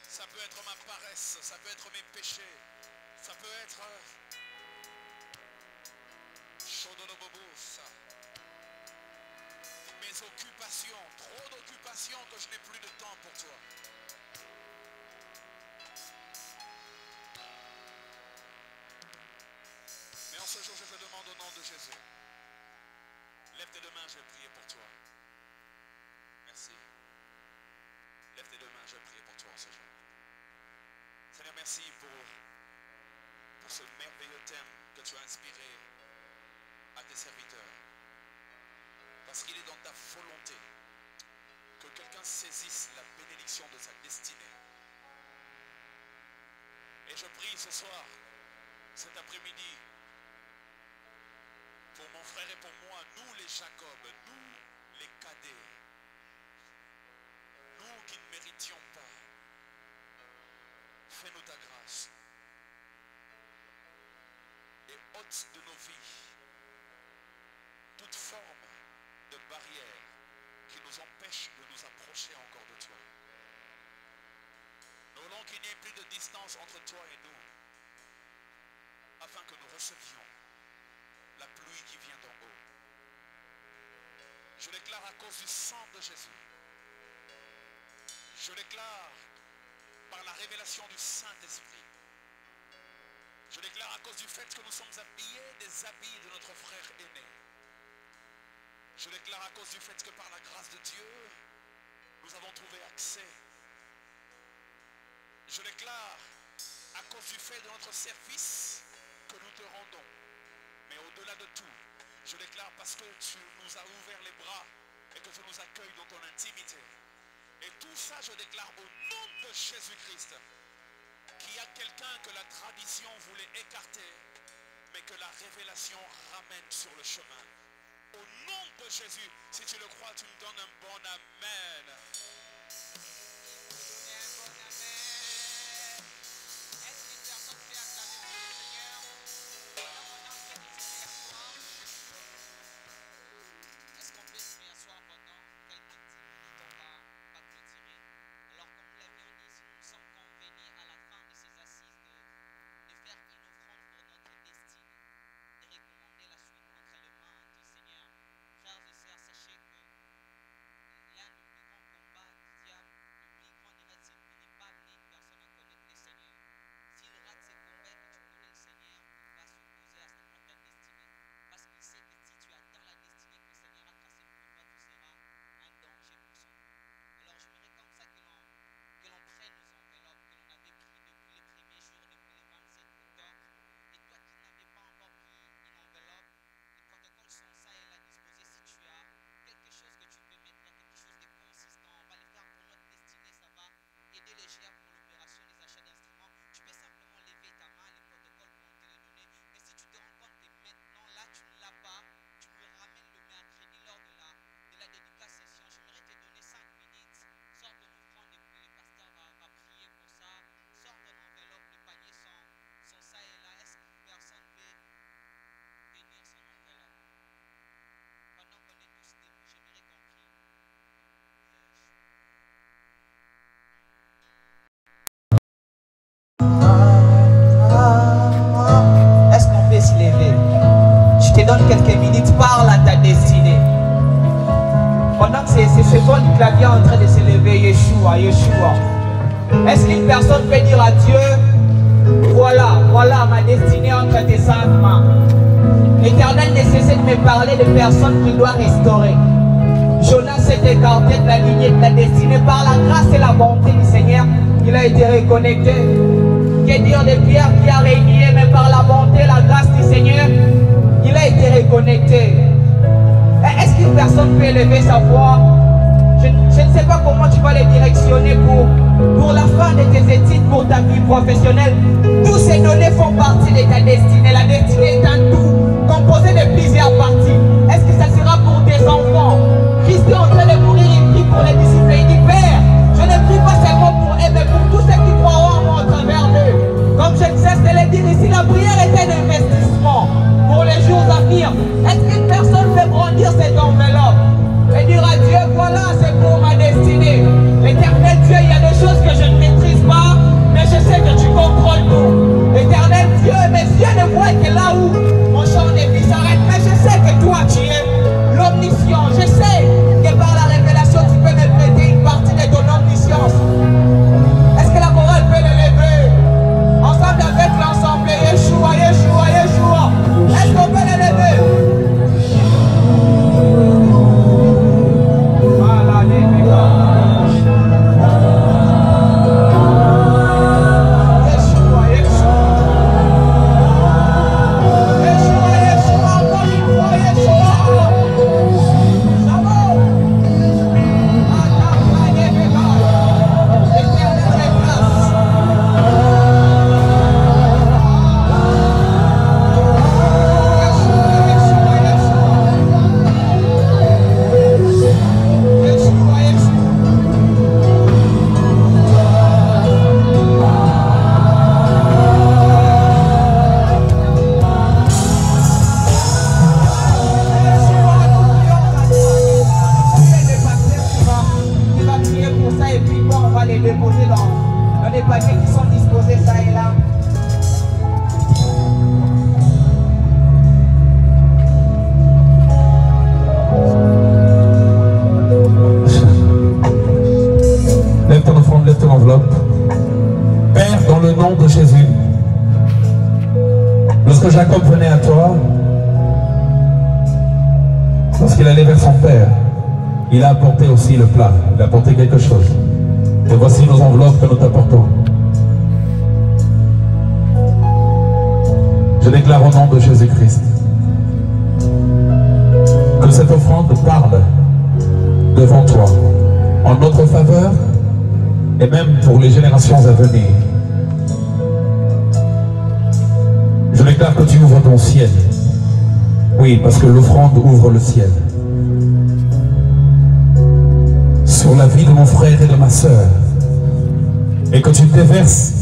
D: Ça peut être ma paresse, ça peut être mes péchés, ça peut être mes occupations. d'occupations que je n'ai plus de temps pour toi. Mais en ce jour, je te demande au nom de Jésus, lève tes deux mains, je vais prier pour toi. Merci. Lève tes deux mains, je vais prier pour toi en ce jour. Seigneur, merci pour ce merveilleux thème que tu as inspiré à tes serviteurs. Parce qu'il est dans ta volonté que quelqu'un saisisse la bénédiction de sa destinée. Et je prie ce soir, cet après-midi, pour mon frère et pour moi, nous les Jacob, nous les cadets, nous qui ne méritions pas, fais-nous ta grâce et ôte de nos vies toute forme de barrière qui nous empêche de nous approcher encore de toi. Nous voulons qu'il n'y ait plus de distance entre toi et nous, afin que nous recevions la pluie qui vient d'en haut. Je déclare à cause du sang de Jésus, je déclare par la révélation du Saint-Esprit, je déclare à cause du fait que nous sommes habillés des habits de notre frère aîné, je déclare à cause du fait que par la grâce de Dieu, nous avons trouvé accès. Je déclare à cause du fait de notre service que nous te rendons. Mais au-delà de tout, je déclare parce que tu nous as ouvert les bras et que tu nous accueilles dans ton intimité. Et tout ça, je déclare au nom de Jésus-Christ, qu'il y a quelqu'un que la tradition voulait écarter, mais que la révélation ramène sur le chemin. Au nom de Jésus, si tu le crois, tu me donnes un bon amen.
B: Quelques minutes, parle à ta destinée. Pendant que ces sons du clavier en train de s'élever, Yeshua, Yeshua. Est-ce qu'une personne peut dire à Dieu, voilà ma destinée entre tes saintes mains. L'Éternel ne cessait de me parler de personnes qu'il doit restaurer. Jonas s'est écarté de la lignée de la destinée par la grâce et la bonté du Seigneur. Il a été reconnecté. Que dire de Pierre qui a régné, mais par la bonté et la grâce du Seigneur, il a été reconnecté. Est-ce qu'une personne peut élever sa voix? Je ne sais pas comment tu vas les directionner pour la fin de tes études, pour ta vie professionnelle. Tous ces données font partie de ta destinée. La destinée est un tout composé de plusieurs parties. Est-ce que ça sera pour tes enfants? Christ est en train de mourir, il prie pour les disciples. Il dit, Père, je ne prie pas seulement pour eux, mais pour tous ceux qui croiront en moi au travers d'eux. Comme je ne cesse de le dire ici, la prière est un investissement pour les jours à venir. Est-ce qu'une personne peut brandir cette enveloppe et dire à Dieu, voilà, c'est pour ma destinée. L'éternel Dieu, il y a des choses que je ne maîtrise pas, mais je sais que tu contrôles tout. L'éternel Dieu, mes yeux ne voient que là où les déposer dans les paniers qui sont disposés ça et là.
E: Lève ton offrande, lève ton enveloppe. Père, dans le nom de Jésus, lorsque Jacob venait à toi, lorsqu'il allait vers son père, il a apporté aussi le plat, il a apporté quelque chose. Et voici nos enveloppes que nous t'apportons. Je déclare au nom de Jésus-Christ que cette offrande parle devant toi, en notre faveur et même pour les générations à venir. Je déclare que tu ouvres ton ciel. Oui, parce que l'offrande ouvre le ciel. Sur la vie de mon frère et de ma sœur. Et que tu déverses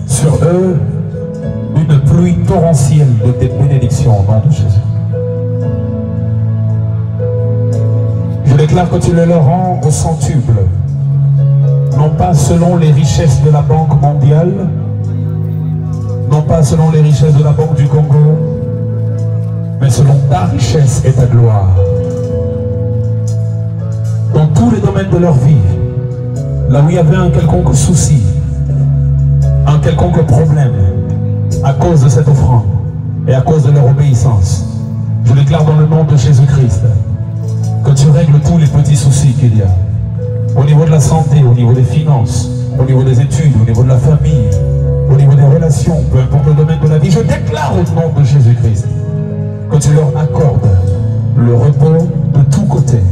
E: sur eux une pluie torrentielle de tes bénédictions au nom de Jésus. Je déclare que tu les leur rends au centuple. Non pas selon les richesses de la Banque mondiale, non pas selon les richesses de la Banque du Congo, mais selon ta richesse et ta gloire. Dans tous les domaines de leur vie, là où il y avait un quelconque souci, un quelconque problème, à cause de cette offrande et à cause de leur obéissance, je déclare dans le nom de Jésus-Christ que tu règles tous les petits soucis qu'il y a. Au niveau de la santé, au niveau des finances, au niveau des études, au niveau de la famille, au niveau des relations, peu importe le domaine de la vie, je déclare au nom de Jésus-Christ que tu leur accordes le repos de tous côtés.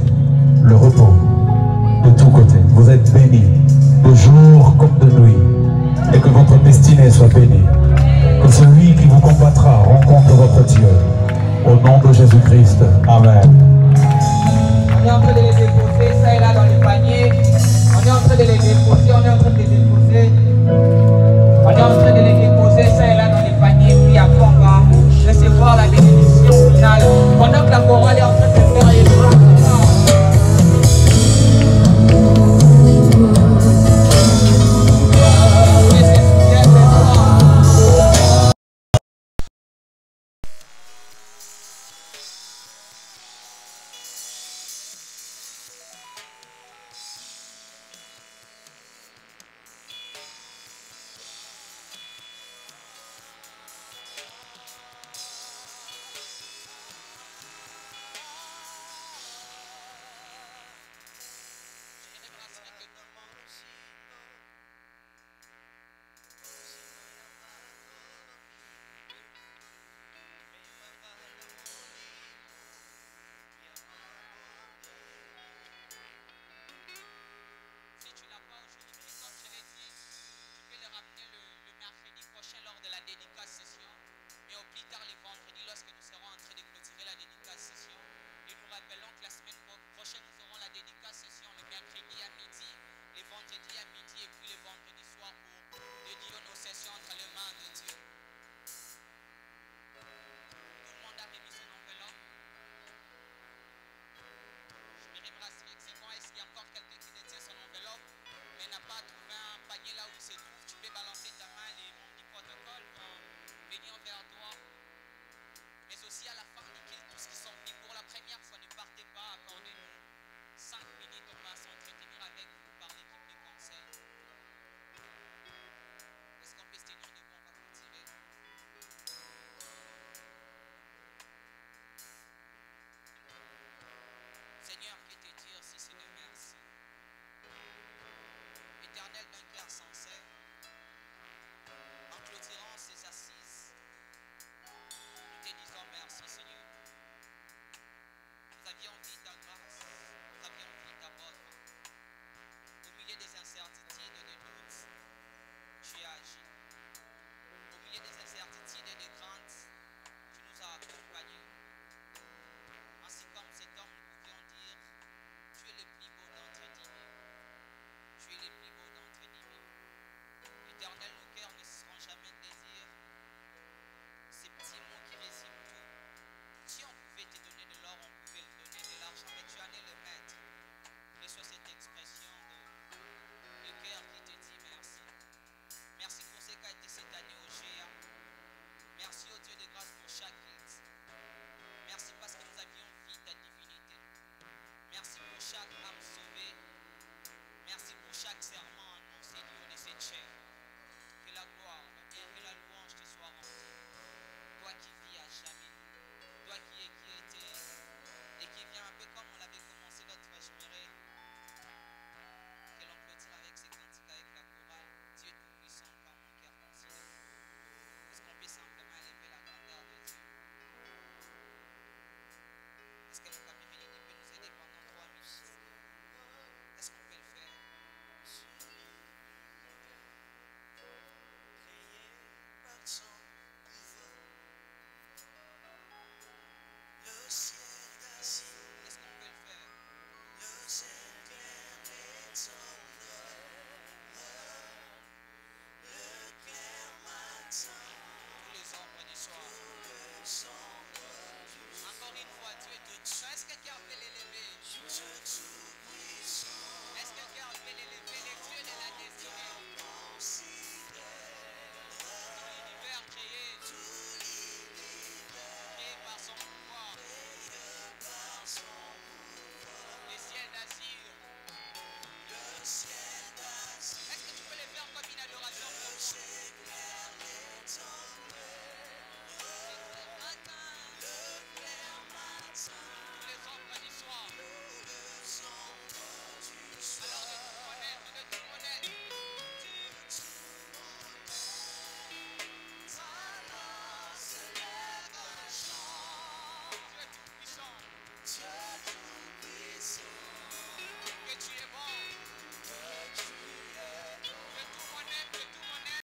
E: Le repos de tous côtés. Vous êtes bénis de jour comme de nuit. Et que votre destinée soit bénie. Que celui qui vous combattra rencontre votre Dieu. Au nom de Jésus-Christ. Amen.
B: On est en train de les déposer.